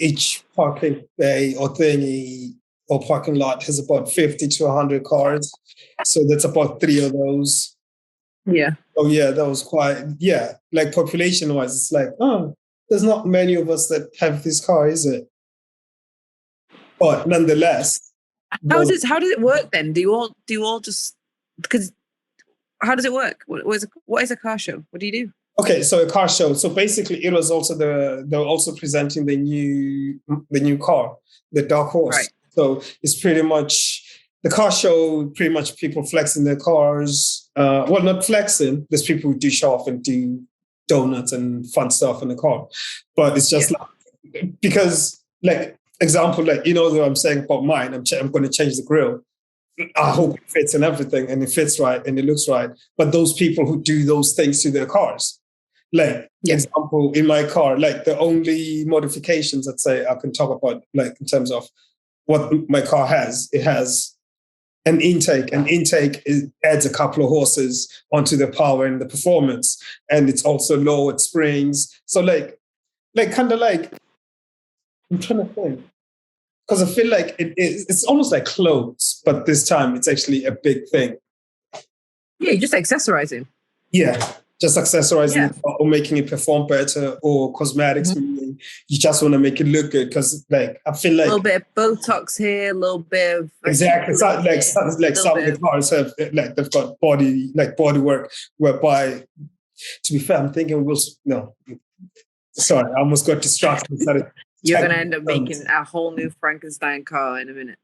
each parking bay or thingy or parking lot has about 50 to 100 cars. So that's about 3 of those. Yeah. Oh, yeah, that was quite, like population-wise, it's like, there's not many of us that have this car, is it? But nonetheless. How does it work then? Do you all just, because how does it work? What is a car show? What do you do? Okay, so a car show. So basically, it was also they were also presenting the new car, the Dark Horse. Right. So it's pretty much the car show. Pretty much people flexing their cars. Well, not flexing. There's people who do show off and do donuts and fun stuff in the car, but it's just like because like example, like what I'm saying about mine. I'm going to change the grill. I hope it fits and everything, and it fits right and it looks right. But those people who do those things to their cars. Like, example, in my car, like the only modifications that say I can talk about, like in terms of what my car has, it has an intake. An intake adds a couple of horses onto the power and the performance. And it's also lowered springs. So like kind of like, I'm trying to think. Because I feel like it's almost like clothes, but this time it's actually a big thing. Yeah, you're just accessorizing. Yeah. Just accessorizing it or making it perform better or cosmetics. Meaning you just want to make it look good because, like, I feel like a little bit of Botox here, a little bit of exactly. Some of the cars have like they've got body work whereby. To be fair, I'm thinking sorry, I almost got distracted. You're gonna end up making a whole new Frankenstein car in a minute.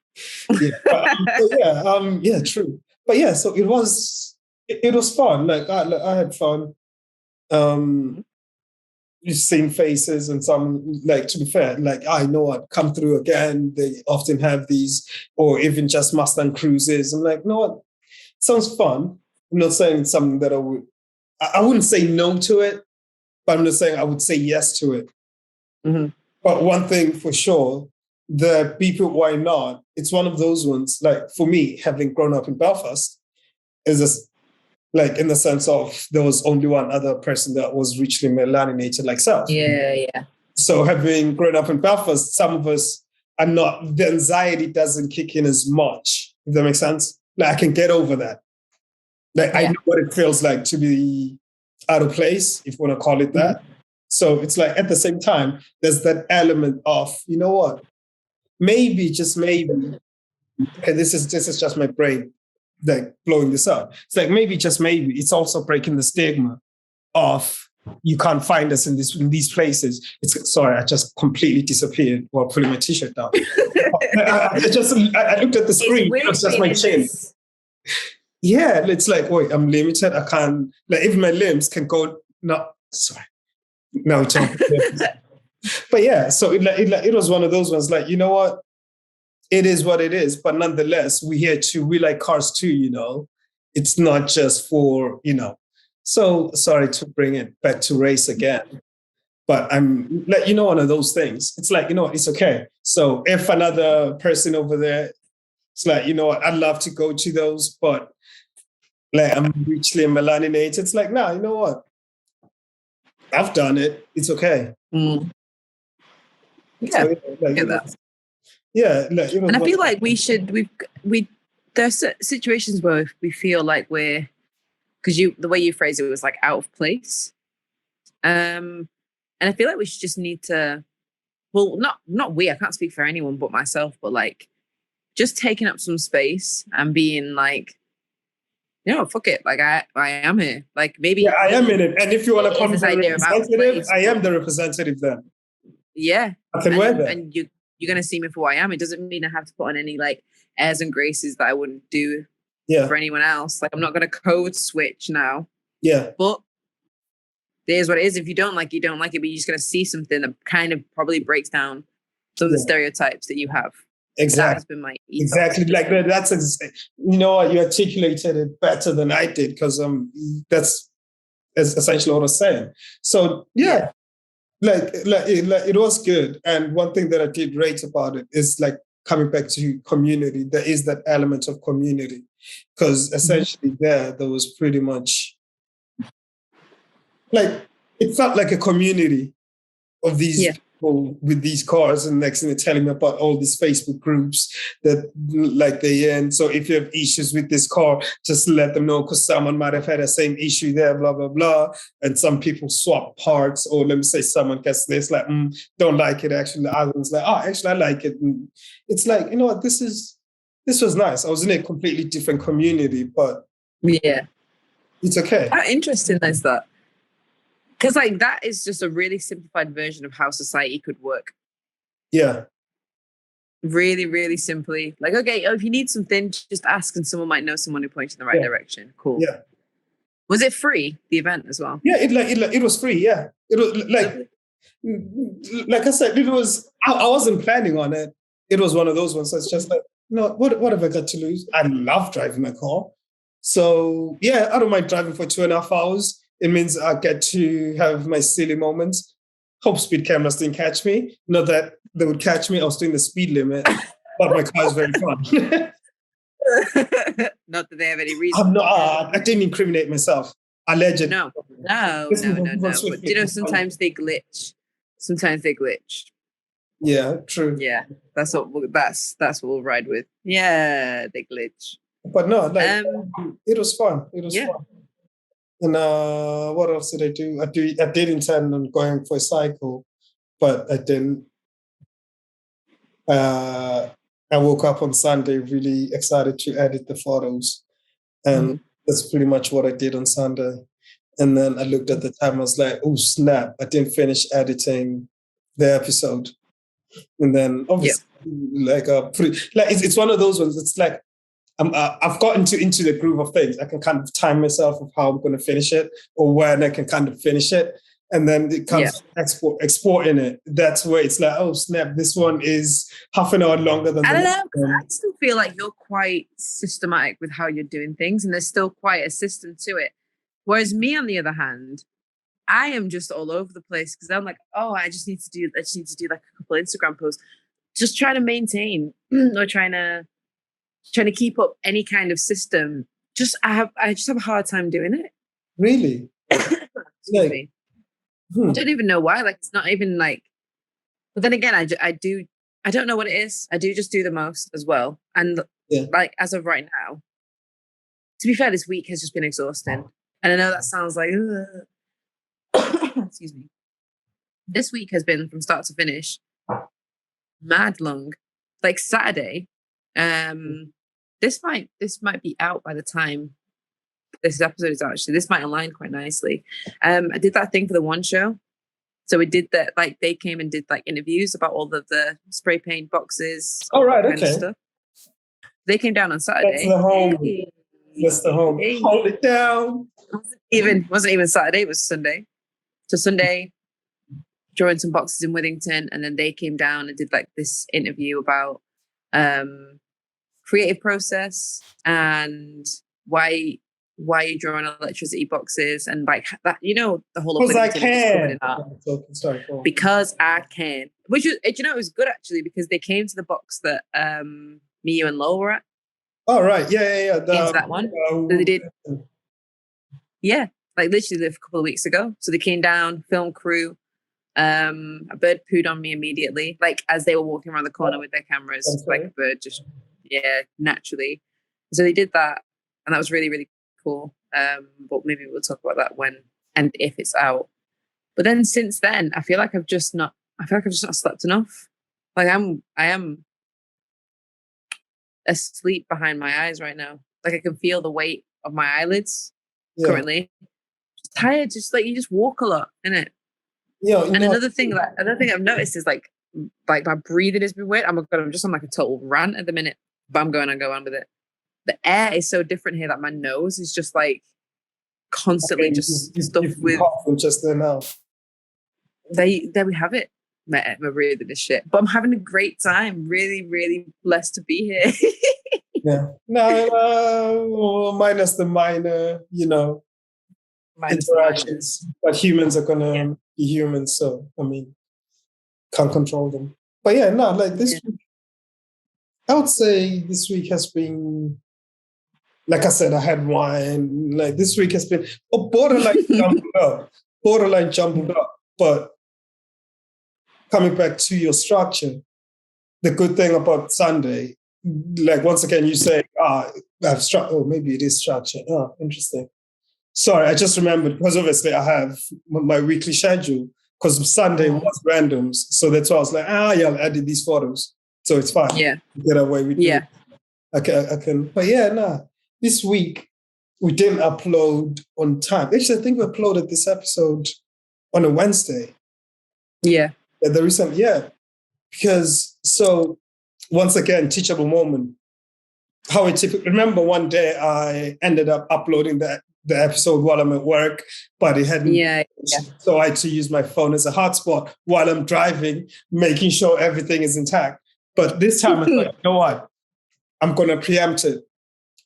True. But so it was. It was fun. Like I had fun. You've seen faces and some, like, to be fair, like I know I'd come through again. They often have these, or even just Mustang cruises. I'm like, no, what? Sounds fun. I'm not saying it's something that I wouldn't say no to it, but I'm just saying I would say yes to it. Mm-hmm. But one thing for sure, the people, why not? It's one of those ones, like for me, having grown up in Belfast, is this. Like in the sense of there was only one other person that was richly melaninated like self. Yeah. So having grown up in Belfast, some of us are not, the anxiety doesn't kick in as much, if that makes sense. Like I can get over that. Like I know what it feels like to be out of place, if you want to call it that. So it's like at the same time, there's that element of, you know what, maybe, just maybe, okay, this is just my brain like blowing this up. It's like maybe, just maybe, it's also breaking the stigma of you can't find us in these places. Sorry, I just completely disappeared while pulling my t-shirt down. I looked at the screen. It was just my chin. Yeah, it's like, wait, I'm limited. I can't, like, even my limbs can go. No, sorry. No, it's But yeah, so it was one of those ones like, you know what? It is what it is. But nonetheless, we here too. We like cars too, you know. It's not just for, you know. So sorry to bring it back to race again. But I'm like, you know, one of those things. It's like, you know, it's okay. So if another person over there, it's like, you know what, I'd love to go to those, but like I'm richly melaninated. It's like, nah, you know what? I've done it. It's okay. Mm. Yeah, So like, get that. yeah, like, and I feel like we there's situations where we feel like we're, because the way you phrase it was like out of place. And I feel like we should just need to, well, not we, I can't speak for anyone but myself, but like just taking up some space and being like, you know, fuck it, like I am here. Like maybe yeah, I am in it. And if you want to come this as a idea of out of representative, place, I am the representative then. yeah. I can wear that. And you're gonna see me for who I am. It doesn't mean I have to put on any like airs and graces that I wouldn't do for anyone else. Like I'm not gonna code switch now. Yeah. But there's what it is. If you don't like, you don't like it, but you're just gonna see something that kind of probably breaks down some of the stereotypes that you have. Exactly. That has been my ethos. Exactly. Like that's, you know what, you articulated it better than I did, because that's essentially what I was saying. So yeah. Like it was good. And one thing that I did rate about it is like coming back to community. There is that element of community, because essentially there was pretty much like, it felt like a community of these people with these cars, and next thing they're telling me about all these Facebook groups that like they're in. So if you have issues with this car, just let them know, because someone might have had the same issue there, blah, blah, blah. And some people swap parts, or let me say someone gets this, like, don't like it. Actually, the other one's like, oh, actually, I like it. And it's like, you know what, this was nice. I was in a completely different community, but yeah, it's okay. How interesting is that? Because like that is just a really simplified version of how society could work. Yeah. Really, really simply. Like, okay, if you need something, just ask, and someone might know someone who points in the right direction. Cool. Yeah. Was it free, the event as well? Yeah, it was free. Yeah, it was like I said, it was. I wasn't planning on it. It was one of those ones. So it's just like, no, what have I got to lose? I love driving a car, so yeah, I don't mind driving for 2.5 hours. It means I get to have my silly moments. Hope speed cameras didn't catch me. Not that they would catch me. I was doing the speed limit, but my car is very fun. Not that they have any reason. I'm not. I didn't incriminate myself. Allegedly. No. But you know, sometimes they glitch. Yeah, true. Yeah, that's what we'll ride with. Yeah, they glitch. But no, like it was fun. It was fun. And what else did I do? I did intend on going for a cycle, but I didn't. I woke up on Sunday really excited to edit the photos. And that's pretty much what I did on Sunday. And then I looked at the time, I was like, oh, snap, I didn't finish editing the episode. And then obviously, it's one of those ones. It's like, I've gotten into the groove of things. I can kind of time myself of how I'm going to finish it, or when I can kind of finish it. And then it comes exporting it. That's where it's like, oh, snap, this one is half an hour longer than I don't know. I still feel like you're quite systematic with how you're doing things, and there's still quite a system to it. Whereas me, on the other hand, I am just all over the place, because I'm like, oh, I just need to do like a couple of Instagram posts, just trying to maintain or trying to keep up any kind of system. I just have a hard time doing it. Really? Excuse me. I don't even know why. Like, it's not even like, but then again, I don't know what it is. I do just do the most as well. And like, as of right now, to be fair, this week has just been exhausting. And I know that sounds like, excuse me. This week has been, from start to finish, mad long. Like Saturday, this might be out by the time this episode is actually, this might align quite nicely. I did that thing for the One Show. So we did that, like they came and did like interviews about all of the spray paint boxes. Oh, right, okay. Stuff. They came down on Saturday. That's the home. That's the home. Hold it down. Wasn't even Saturday, it was Sunday. So Sunday, drawing some boxes in Withington, and then they came down and did like this interview about creative process and why you're drawing electricity boxes and like that, you know, the whole of Because I Withington is covered can. in art. Sorry, Because I can. Which is, you know, it was good actually because they came to the box that me, you, and Lo were at. Oh right, yeah. That one. So they did. Yeah, like literally a couple of weeks ago. So they came down, film crew. A bird pooed on me immediately, like as they were walking around the corner with their cameras. Like a bird just, naturally. So they did that, and that was really, really cool. But maybe we'll talk about that when and if it's out. But then since then, I feel like I've just not slept enough. Like I am asleep behind my eyes right now. Like I can feel the weight of my eyelids currently. Just tired, just like you just walk a lot, innit? Yeah. And another thing I've noticed is like my breathing has been weird. I'm just on like a total rant at the minute, but I'm going on with it. The air is so different here that my nose is just like constantly stuffed with. Just there now. There we have it. My breathing is shit, but I'm having a great time. Really, really blessed to be here. Yeah. No, minus the minor, interactions. But humans are gonna be humans, so I mean, can't control them. But yeah, no, like this week, I would say this week has been, like I said, I had wine. Like this week has been borderline jumbled up. But coming back to your structure, the good thing about Sunday, like once again, you say, I've maybe it is structure. Oh, interesting. Sorry, I just remembered because obviously I have my weekly schedule because Sunday was randoms. So that's why I was like, I did these photos. So it's fine. Yeah. Get away with it. I can. But this week we didn't upload on time. Actually, I think we uploaded this episode on a Wednesday. Yeah. The recent, because so once again, teachable moment. How it typically, remember one day I ended up uploading the episode while I'm at work, but it hadn't. Yeah. So I had to use my phone as a hotspot while I'm driving, making sure everything is intact. But this time I thought, you know what? I'm going to preempt it.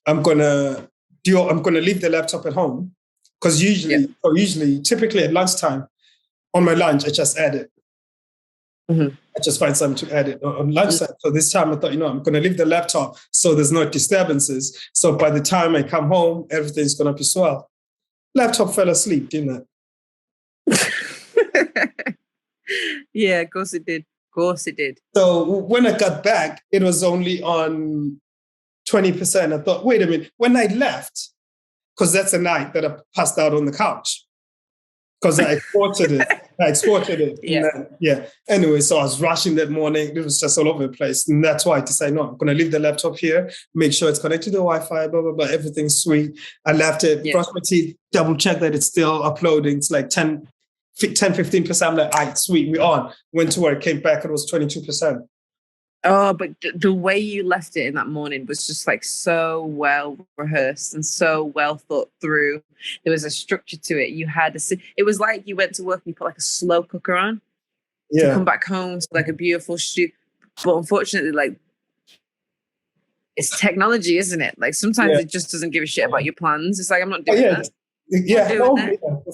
I'm going to leave the laptop at home because usually, typically at lunchtime, on my lunch, I just edit. Mm-hmm. I just find something to edit on lunchtime. So this time I thought, I'm going to leave the laptop so there's no disturbances. So by the time I come home, everything's going to be swell. Laptop fell asleep, didn't it? Yeah, of course it did. Of course it did. So when I got back, it was only on 20%. I thought, wait a minute. When I left, because that's a night that I passed out on the couch because I exported it. Yeah. Anyway, so I was rushing that morning. It was just all over the place. And that's why I decided, no, I'm going to leave the laptop here, make sure it's connected to the Wi-Fi, blah, blah, blah. Everything's sweet. I left it, brushed my teeth, double check that it's still uploading. It's like 10-15%. I'm like, all right, sweet, we're on. Went to work, came back, it was 22%. Oh, but the way you left it in that morning was just like so well rehearsed and so well thought through. There was a structure to it. You had it was like you went to work and you put like a slow cooker on to come back home to like a beautiful shoot. But unfortunately, like it's technology, isn't it? Like sometimes it just doesn't give a shit about your plans. It's like, I'm not doing that. Yeah,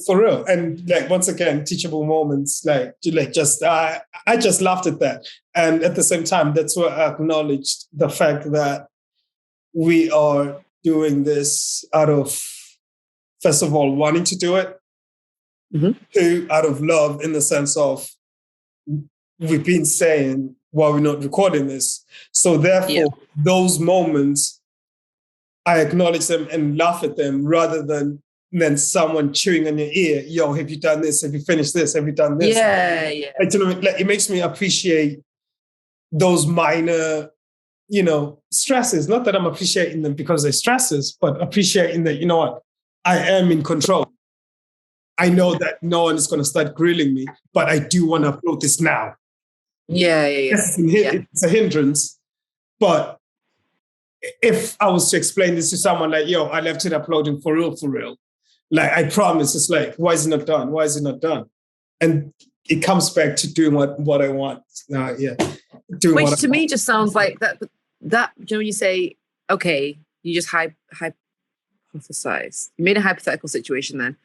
for real. And like once again, teachable moments. I just laughed at that, and at the same time, that's where I acknowledged the fact that we are doing this out of, first of all, wanting to do it, two, out of love, in the sense of we've been saying why we're not recording this. So therefore, those moments, I acknowledge them and laugh at them rather than someone chewing on your ear. Yo, have you done this? Have you finished this? Have you done this? Yeah. It makes me appreciate those minor, stresses. Not that I'm appreciating them because they're stresses, but appreciating that, you know what, I am in control. I know that no one is going to start grilling me, but I do want to upload this now. Yeah. It's a hindrance, but if I was to explain this to someone like, yo, I left it uploading for real, like, I promise, it's like, why is it not done? Why is it not done? And it comes back to doing what I want. Doing Which what to me just sounds like that. You know, when you say, okay, you just hypothesize. You made a hypothetical situation. Then,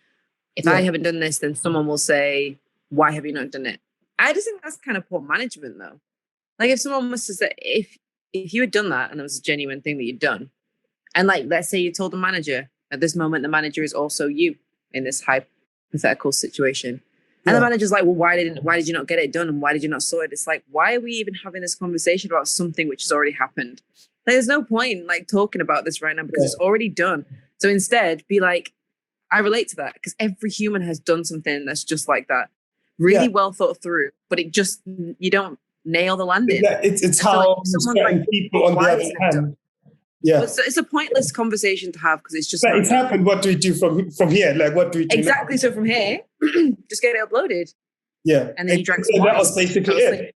if I haven't done this, then someone will say, "Why have you not done it?" I just think that's kind of poor management, though. Like, if someone was to say, if you had done that and it was a genuine thing that you'd done, and like, let's say you told the manager at this moment, the manager is also you in this hypothetical situation. And the manager's like, well, why did you not get it done? And why did you not sort it? It's like, why are we even having this conversation about something which has already happened? Like, there's no point like talking about this right now because it's already done. So instead, be like, I relate to that because every human has done something that's just like that. Really well thought through, but you don't nail the landing. It's how certain people on the other hand. Yeah, it's a pointless conversation to have because it's just. But it's happened. What do we do from here? Like, what do we do exactly? Now? So from here, just get it uploaded. Yeah, and then you drank some that was basically it.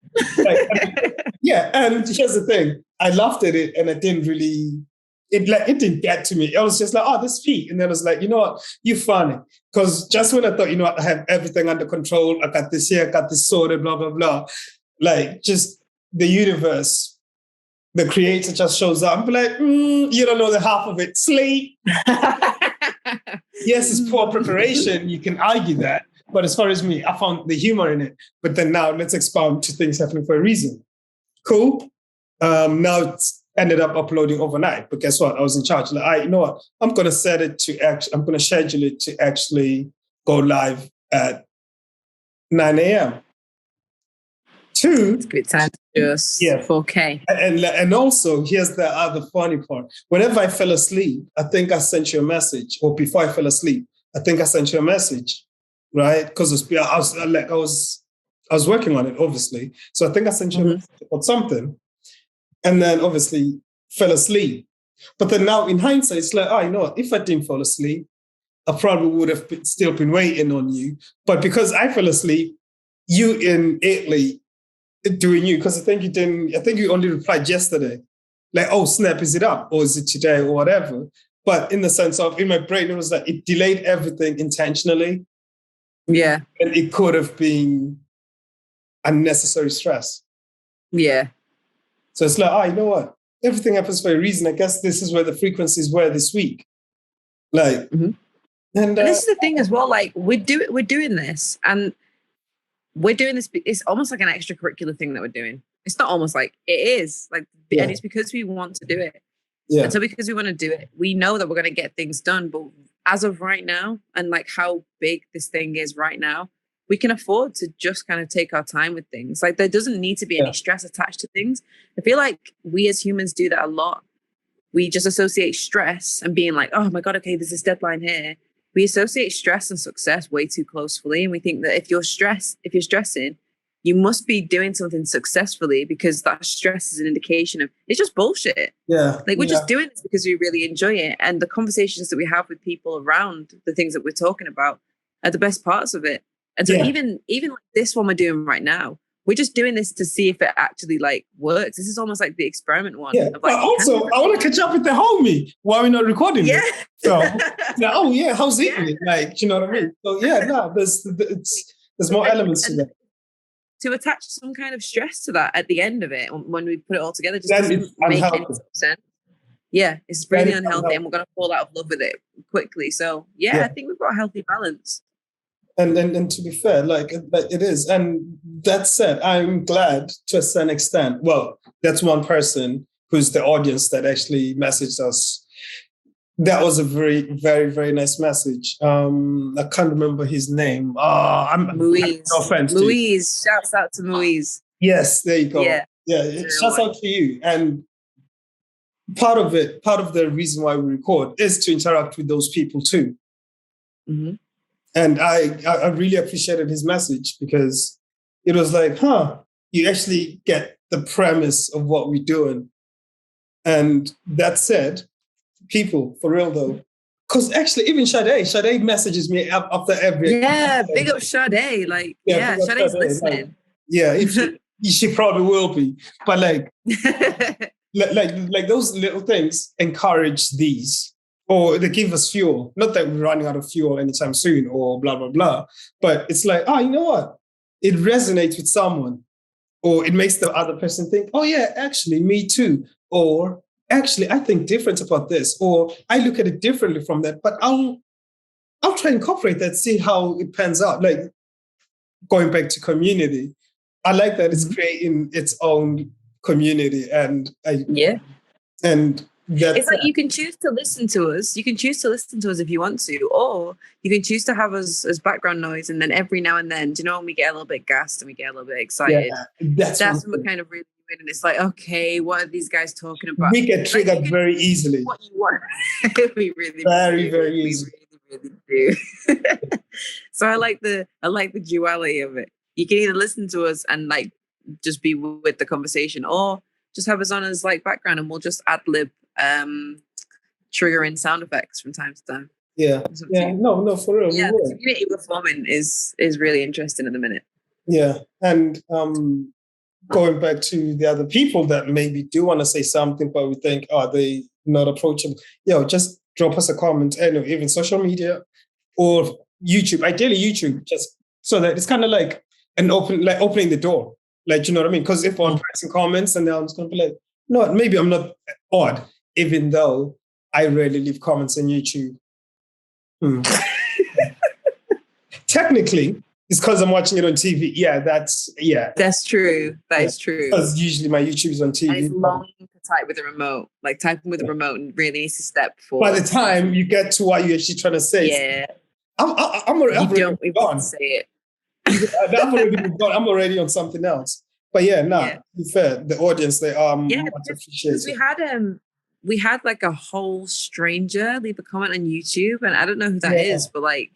And here's the thing: I laughed at it, and it didn't really. It didn't get to me. I was just like, oh, this Pete, and then I was like, you know what, you're funny. Because just when I thought, you know what, I have everything under control, I got this here, I got this sorted, blah blah blah. Like, just the universe. The creator just shows up and be like, you don't know the half of it. Sleep. Yes, it's poor preparation. You can argue that. But as far as me, I found the humor in it. But then now let's expound to things happening for a reason. Cool. Now it's ended up uploading overnight. But guess what? I was in charge. Like, you know what? I'm going to set it to I'm going to schedule it to actually go live at 9 a.m. It's a good time to just 4K. And also, here's the other funny part. Whenever I fell asleep, I think I sent you a message, or before I fell asleep, I think I sent you a message, right? Because I was working on it, obviously. So I think I sent you a message or something, and then obviously fell asleep. But then now, in hindsight, it's like, oh, you know what? If I didn't fall asleep, I probably would have still been waiting on you. But because I fell asleep, you in Italy. Doing you, because I think you only replied yesterday. Like, oh snap, is it up or is it today or whatever? But in the sense of, in my brain, it was like it delayed everything intentionally. Yeah. And it could have been unnecessary stress. Yeah. So it's like, you know what? Everything happens for a reason. I guess this is where the frequencies were this week. Like, and this is the thing as well, like we're doing this and we're doing this. It's almost like an extracurricular thing that we're doing. It's not almost like it is like, and it's because we want to do it. Yeah. And so because we want to do it, we know that we're going to get things done. But as of right now, and like how big this thing is right now, we can afford to just kind of take our time with things. Like there doesn't need to be any stress attached to things. I feel like we as humans do that a lot. We just associate stress and being like, oh my God, okay, there's this deadline here. We associate stress and success way too closely. And we think that if you're stressing, you must be doing something successfully because that stress is an indication of it's just bullshit. Yeah. Like we're just doing this because we really enjoy it. And the conversations that we have with people around the things that we're talking about are the best parts of it. And so even like this one we're doing right now, we're just doing this to see if it actually like works. This is almost like the experiment one. Yeah. Of, like, but also, I want to catch up with the homie while we're not recording. Yeah. This. So, oh yeah, how's it? Like, you know what I mean? So there's more elements to that. To attach some kind of stress to that at the end of it, when we put it all together, just doesn't make any sense. Yeah, it's really unhealthy, and we're going to fall out of love with it quickly. So I think we've got a healthy balance. And to be fair, like it is. And that said, I'm glad to a certain extent. Well, that's one person who's the audience that actually messaged us. That was a very, very, very nice message. I can't remember his name. Muiz. No offense. Muiz. Shouts out to Muiz. Yes, there you go. Yeah. Shouts out to you. And part of the reason why we record is to interact with those people too. Mm-hmm. And I really appreciated his message because it was like, you actually get the premise of what we're doing. And that said, people, for real though, because actually even Sade messages me after every... Yeah, big up Sade. Like, Sade's listening. Like, she probably will be. But like, like those little things encourage these. Or they give us fuel. Not that we're running out of fuel anytime soon or blah, blah, blah. But it's like, you know what? it resonates with someone, or it makes the other person think, oh yeah, actually, me too. Or actually, I think different about this, or I look at it differently from that, but I'll try and incorporate that, see how it pans out. Like going back to community, I like that it's creating its own community, and that's it's like you can choose to listen to us. You can choose to listen to us if you want to, or you can choose to have us as background noise. And then every now and then, do you know, when we get a little bit gassed and we get a little bit excited, that's when we're kind of really in. And it's like, okay, what are these guys talking about? We get triggered very easily. What you want. We really, very easy. We really do. So I like the duality of it. You can either listen to us and like just be with the conversation, or just have us on as like background, and we'll just ad lib triggering sound effects from time to time. No, for real. Yeah, the community we're forming is really interesting at the minute. Yeah, and going back to the other people that maybe do want to say something, but we think, are they not approachable? Just drop us a comment, and even social media or YouTube. Ideally, YouTube, just so that it's kind of like opening the door. Like, you know what I mean? Because if one person comments, and then I'm just going to be like, no, maybe I'm not odd, even though I rarely leave comments on YouTube. Technically, it's because I'm watching it on TV. That's true. That is true. Because usually my YouTube is on TV. And it's long to type with a remote. Like typing with a remote and really needs to step forward. By the time you get to what you're actually trying to say, I'm already gone. Say it. I'm already on something else. But to be fair, the audience, they are much appreciated. We had like a whole stranger leave a comment on YouTube, and I don't know who that is, but like,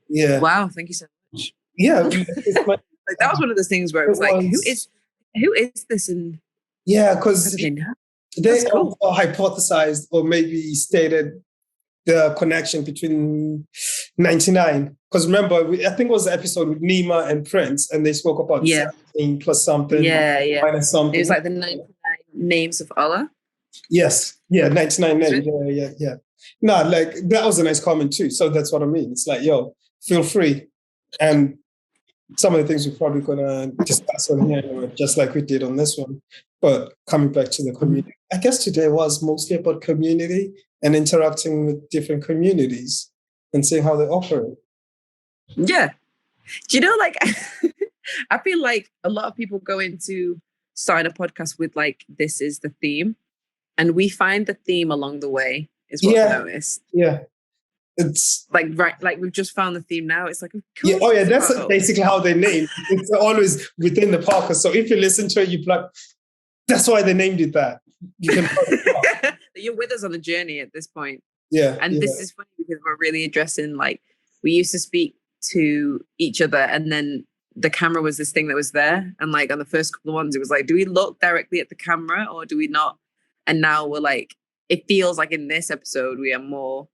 wow, thank you so much. Yeah, like that was one of those things where it was like, who is this? And because they also hypothesized or maybe stated the connection between 99. Because remember, I think it was the episode with Nima and Prince, and they spoke about 17 plus something, minus something. It was like the 99 names of Allah. Yes, 99 names. Yeah. No, like that was a nice comment too. So that's what I mean. It's like, feel free. And some of the things we're probably gonna discuss on here, just like we did on this one. But coming back to the community, I guess today was mostly about community and interacting with different communities and seeing how they operate. Yeah. Do you know, like, I feel like a lot of people go into starting a podcast with like, this is the theme. And we find the theme along the way, is what I've noticed. Yeah. It's like we've just found the theme now. It's like, cool, that's basically how they name. It's always within the podcast. So if you listen to it, you're like, that's why they named it that. You can You're with us on the journey at this point. Yeah. And this is funny because we're really addressing, like, we used to speak to each other, and then the camera was this thing that was there. And like on the first couple of ones, it was like, do we look directly at the camera or do we not? And now we're like, it feels like in this episode, we're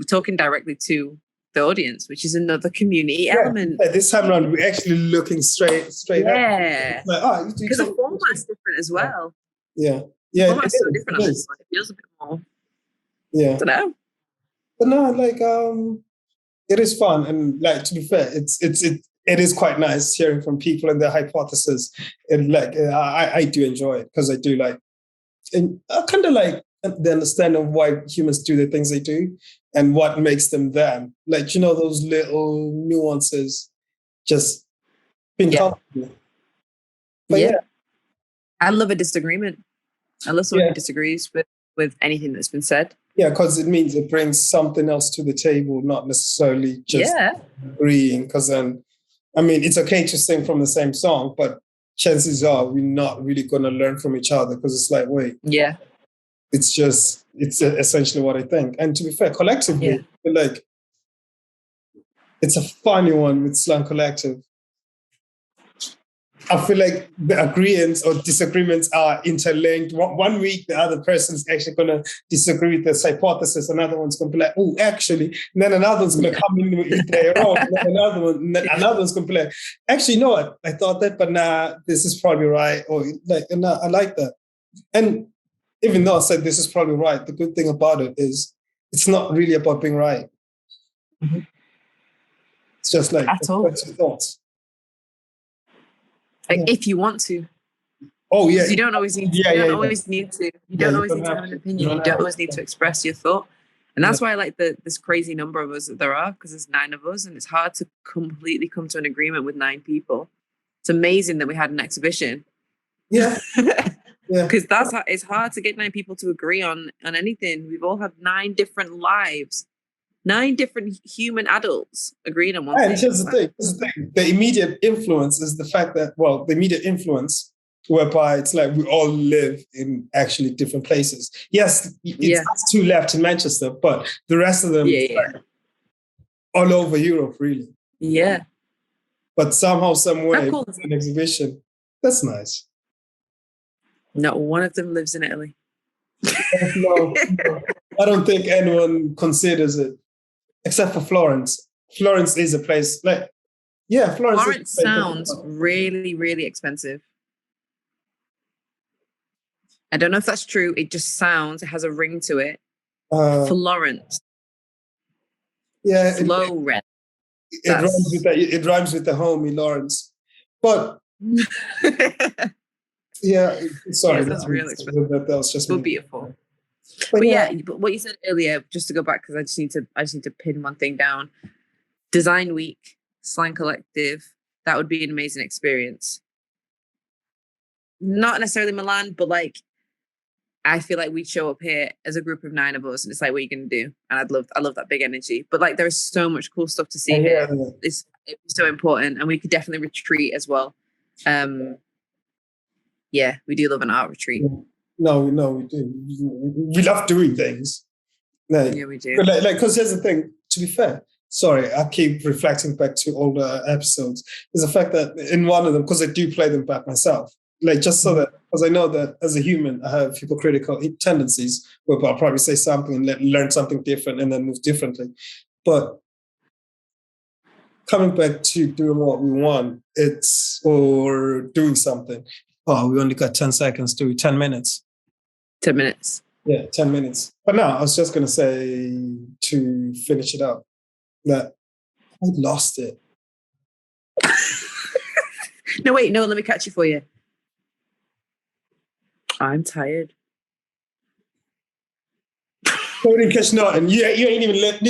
talking directly to the audience, which is another community element. Yeah, this time around, we're actually looking straight up. Yeah. Because the format's different as well. Yeah. The format's so different. It feels a bit more. Yeah. I don't know. But no, like, it is fun. And like, to be fair, it is quite nice hearing from people and their hypothesis. And like, I do enjoy it because I do like, and I kind of like the understanding of why humans do the things they do and what makes them them. Like, those little nuances just being comfortable. But I love a disagreement. I love someone who disagrees with anything that's been said. Yeah, because it means it brings something else to the table, not necessarily just agreeing. Because then, I mean, it's okay to sing from the same song, but chances are we're not really going to learn from each other because it's like, wait. Yeah. It's essentially what I think. And to be fair, collectively, like, it's a funny one with Slang Collective. I feel like the agreements or disagreements are interlinked. One week, the other person's actually going to disagree with this hypothesis. Another one's going to be like, oh, actually. And then another one's going to come in with their own. Another one's going to be like, actually, you know what? I thought that, but nah, this is probably right. Or like, nah, I like that. And even though I said this is probably right, the good thing about it is it's not really about being right. Mm-hmm. It's just like thoughts. Like, if you want to. Oh yeah. You don't always need to. Yeah, You don't yeah, always need to. You Yeah, don't you always don't need to have have an to. opinion. You don't always need to express your thought. And that's why I like this crazy number of us that there are, because there's 9 of us, and it's hard to completely come to an agreement with 9 people. It's amazing that we had an exhibition. Yeah. Yeah. Because it's hard to get 9 people to agree on anything. We've all had 9 different lives, 9 different human adults agreeing on one thing. And here's the thing. The immediate influence is the fact that, the immediate influence whereby it's like we all live in actually different places. Yes, it's us 2 left in Manchester, but the rest of them like all over Europe, really. Yeah. But somehow, some way, cool. an exhibition. That's nice. Not one of them lives in Italy. No, I don't think anyone considers it, except for Florence. Florence is a place Florence sounds really, really expensive. I don't know if that's true. It just sounds, it has a ring to it. Florence. Yeah. Florence. It rhymes with the homie Lawrence. But yeah, sorry. That's real expensive. That was just beautiful. But what you said earlier, just to go back, because I just need to pin one thing down. Design Week, Slang Collective, that would be an amazing experience. Not necessarily Milan, but like, I feel like we'd show up here as a group of 9 of us, and it's like, what are you going to do? And I love that big energy. But like, there's so much cool stuff to see here. It's so important, and we could definitely retreat as well. Yeah, we do love an art retreat. No, we do. We love doing things. Yeah, we do. Because here's the thing. To be fair, sorry, I keep reflecting back to older episodes. Is the fact that in one of them, because I do play them back myself, like just so that, because I know that as a human, I have hypocritical tendencies where I'll probably say something and learn something different and then move differently. But coming back to doing what we want, or doing something. Oh, we only got 10 seconds to 10 minutes. 10 minutes. Yeah, 10 minutes. But no, I was just going to say, to finish it up, that I lost it. No, let me catch you for you. I'm tired. Coding catch nothing. You ain't even let.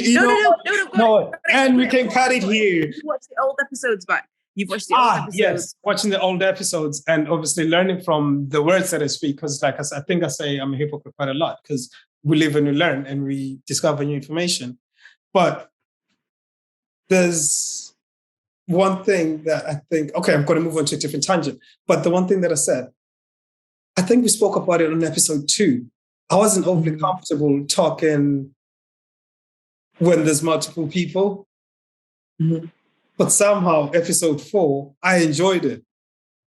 No. And we can cut it here. You watch the old episodes back. You've watched the old episodes. Yes, watching the old episodes and obviously learning from the words that I speak. Because, like I think I say I'm a hypocrite quite a lot, because we live and we learn and we discover new information. But there's one thing that I think. Okay, I'm going to move on to a different tangent. But the one thing that I said, I think we spoke about it on episode 2. I wasn't overly comfortable talking when there's multiple people. Mm-hmm. But somehow, episode 4, I enjoyed it.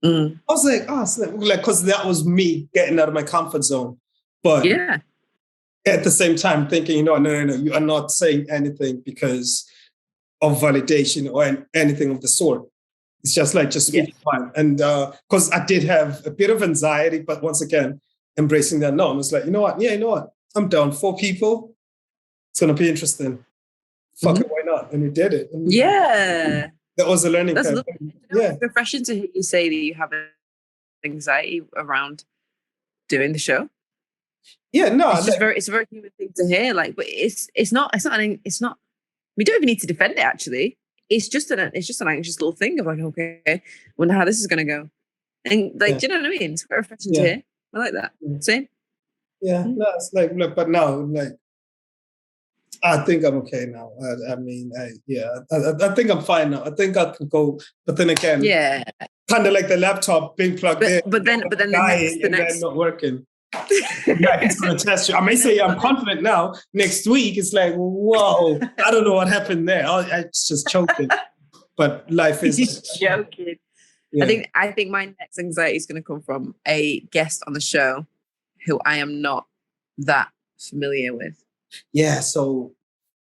I was like, because that was me getting out of my comfort zone. But at the same time, thinking, no, you are not saying anything because of validation or anything of the sort. It's just speaking fine. And because I did have a bit of anxiety, but once again, embracing that norm. It's like, you know what? Yeah, you know what? I'm down 4 people. It's going to be interesting. Fuck it, why not? And we did it. And that was a learning curve. It's refreshing to hear you say that you have anxiety around doing the show. Yeah, no. It's a very human thing to hear. Like, but it's not. We don't even need to defend it. Actually, it's just an anxious little thing of like, okay, wonder how this is going to go. And like, do you know what I mean? It's quite refreshing to hear. I like that. Same. Yeah, no, it's like, look, but now, like, I think I'm okay now. I think I'm fine now. I think I can go, but then again, kind of like the laptop being plugged in, but then the next not working. Like, it's going to test you. I may say I'm confident now. Next week, it's like, whoa, I don't know what happened there. I just choked it. But life is joking. Yeah. I think my next anxiety is going to come from a guest on the show who I am not that familiar with. Yeah, so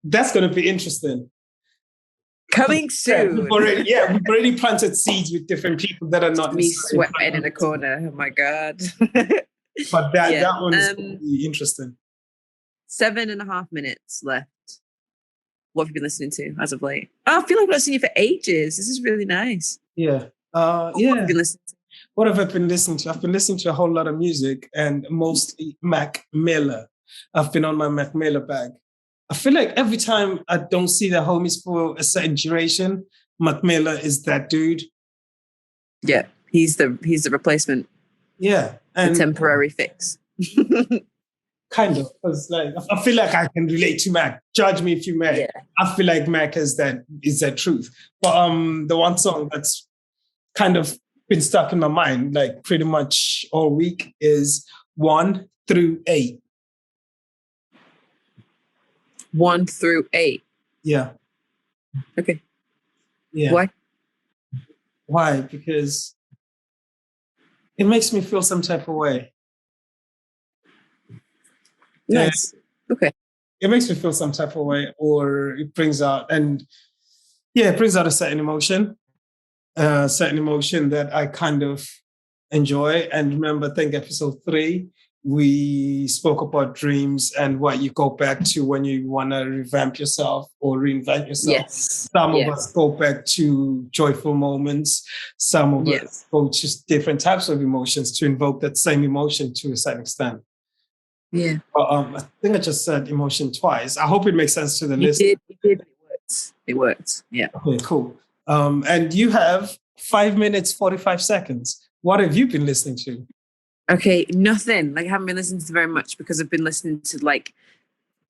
that's going to be interesting. Coming soon. We've already planted seeds with different people that are not me sweating in a corner. Oh my God. But that one is going to be interesting. 7.5 minutes left. What have you been listening to as of late? Oh, I feel like I've not seen you for ages. This is really nice. Yeah. What have Yeah. you been listening to? What have I been listening to? I've been listening to a whole lot of music and mostly Mac Miller. I've been on my Mac Miller bag. I feel like every time I don't see the homies for a certain duration, Mac Miller is that dude. Yeah, he's the replacement, Yeah. the And temporary fix. kind of, because like I feel like I can relate to Mac. Judge me if you may. Yeah. I feel like Mac is that truth. But the one song that's kind of been stuck in my mind like pretty much all week is 1 through 8. 1 through 8. Yeah. Okay. Yeah. Why? Why? Because it makes me feel some type of way. Nice. Okay. It makes me feel some type of way, or it brings out, and yeah, it brings out a certain emotion that I kind of enjoy. And remember, I think episode 3, we spoke about dreams and what you go back to when you want to revamp yourself or reinvent yourself. Yes. Some of us go back to joyful moments. Some of us go to different types of emotions to invoke that same emotion to a certain extent. Yeah. But, I think I just said emotion twice. I hope it makes sense to the listener. You did. It worked. Yeah. Okay, cool. And you have 5 minutes, 45 seconds. What have you been listening to? Okay, nothing. Like I haven't been listening to very much because I've been listening to like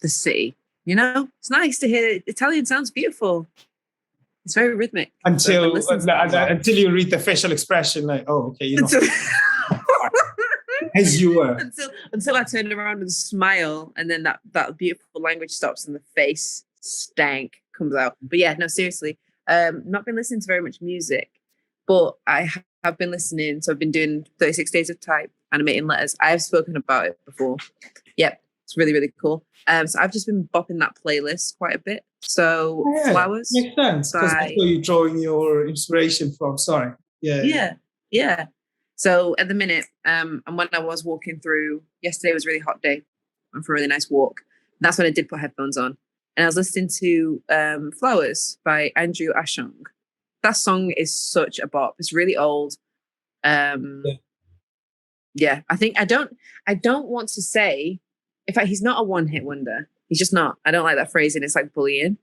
the city. You know, it's nice to hear Italian sounds beautiful. It's very rhythmic. Until you read the facial expression, like, oh, okay, you know, as you were. Until I turn around and smile, and then that beautiful language stops and the face stank comes out. But yeah, no, seriously, not been listening to very much music, but I have been listening. So I've been doing 36 Days of Type, animating letters. I have spoken about it before. Yep, it's really, really cool. So I've just been bopping that playlist quite a bit. So Flowers. Makes sense, because that's where you're drawing your inspiration from. Sorry. Yeah. So at the minute, and when I was walking through, yesterday was a really hot day. Went for a really nice walk. And that's when I did put headphones on. And I was listening to Flowers by Andrew Ashong. That song is such a bop. It's really old. Yeah, I think I don't want to say, in fact, he's not a one-hit wonder. He's just not. I don't like that phrasing. It's like bullying.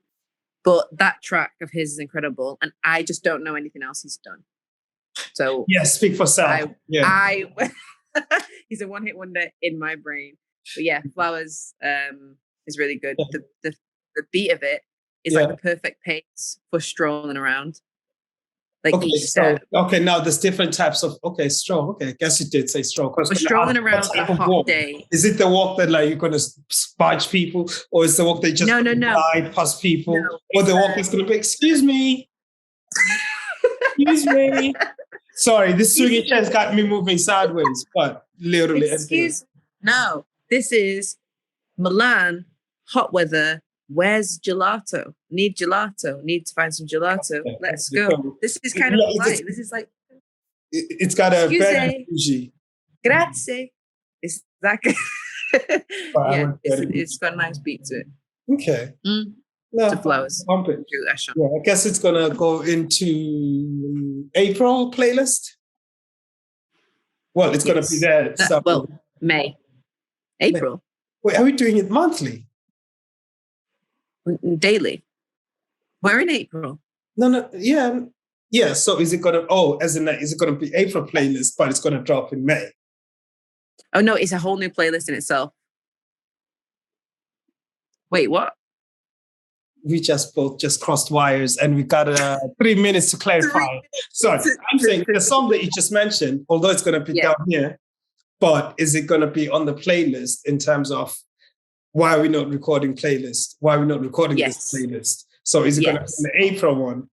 But that track of his is incredible. And I just don't know anything else he's done. So yeah, speak for self. He's a one-hit wonder in my brain. But yeah, Flowers is really good. The beat of it is like the perfect pace for strolling around. Like each step. Now there's different types of stroll. Okay, I guess you did say stroll. We're strolling around on a hot day. Is it the walk that like you're gonna spudge people, or is the walk that just glide past people, or the walk that's gonna be excuse me? Sorry, this swinging chair's got me moving sideways, but literally. No, this is Milan, hot weather. Where's gelato? Need gelato. Need to find some gelato. Okay, let's go. This is kind of light. This is like. It's got a better bougie. Grazie. It's that. It's got a nice beat to it. Okay. No, Flowers. Yeah, I guess it's gonna go into April playlist. Well, it's gonna be there. May, April. Wait, are we doing it monthly? Daily. We're in April. No, yeah. So is it gonna? Is it gonna be April playlist, but it's gonna drop in May? Oh no, it's a whole new playlist in itself. Wait, what? We both crossed wires, and we got 3 minutes to clarify. Sorry, I'm saying the song that you just mentioned, although it's going to be down here, but is it going to be on the playlist in terms of why are we not recording playlist? Why are we not recording this playlist? So is it going to be the April one,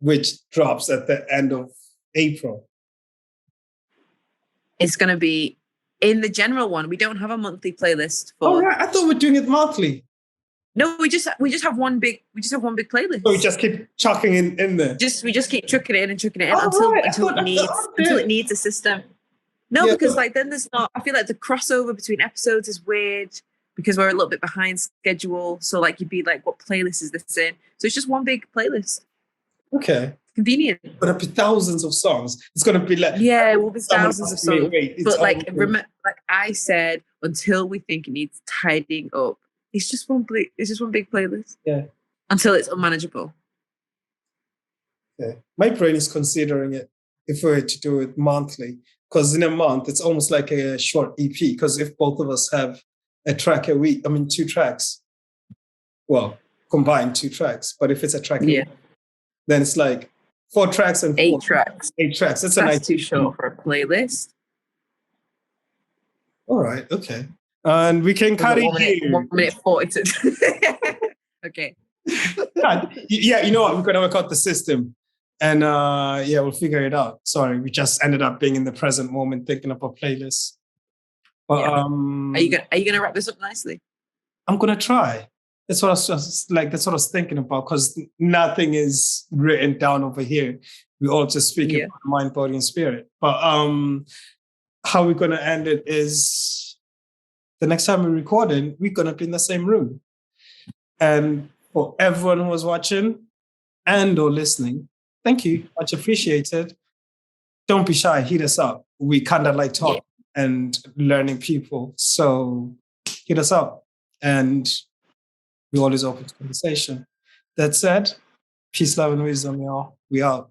which drops at the end of April? It's going to be in the general one. We don't have a monthly playlist. Oh, right. I thought we're doing it monthly. No, we just have one big playlist. So we just keep chucking in there. We just keep chucking it in until it needs a system. No, because like then there's not. I feel like the crossover between episodes is weird because we're a little bit behind schedule. So like you'd be like, what playlist is this in? So it's just one big playlist. Okay. Convenient. It's gonna be thousands of songs. It's gonna be like Yeah, it will be someone thousands of asked me, songs. wait, it's But all like, like I said, until we think it needs tidying up, it's just it's just one big playlist. Yeah. Until it's unmanageable. Yeah. My brain is considering it if we were to do it monthly, because in a month it's almost like a short EP. Because if both of us have a track a week, I mean 2 tracks, well, combined 2 tracks. But if it's a track a week, then it's like 4 tracks and 8 tracks. 8 tracks. That's a nice too short for a playlist. All right, okay. And we can cut it here. 1 minute 42. Okay. Yeah, you know what? We're gonna work out the system. And yeah, we'll figure it out. Sorry, we just ended up being in the present moment thinking of a playlist. But Are you gonna wrap this up nicely? I'm gonna try. That's what I was just like. That's what I was thinking about, because nothing is written down over here. We all just speak about mind, body, and spirit. But how we're gonna end it is the next time we're recording, we're gonna be in the same room. And for everyone who was watching and or listening, thank you, much appreciated. Don't be shy, hit us up. We kind of like talk and learning people, so hit us up, and we're always open to conversation. That said, peace, love, and wisdom, y'all. We out.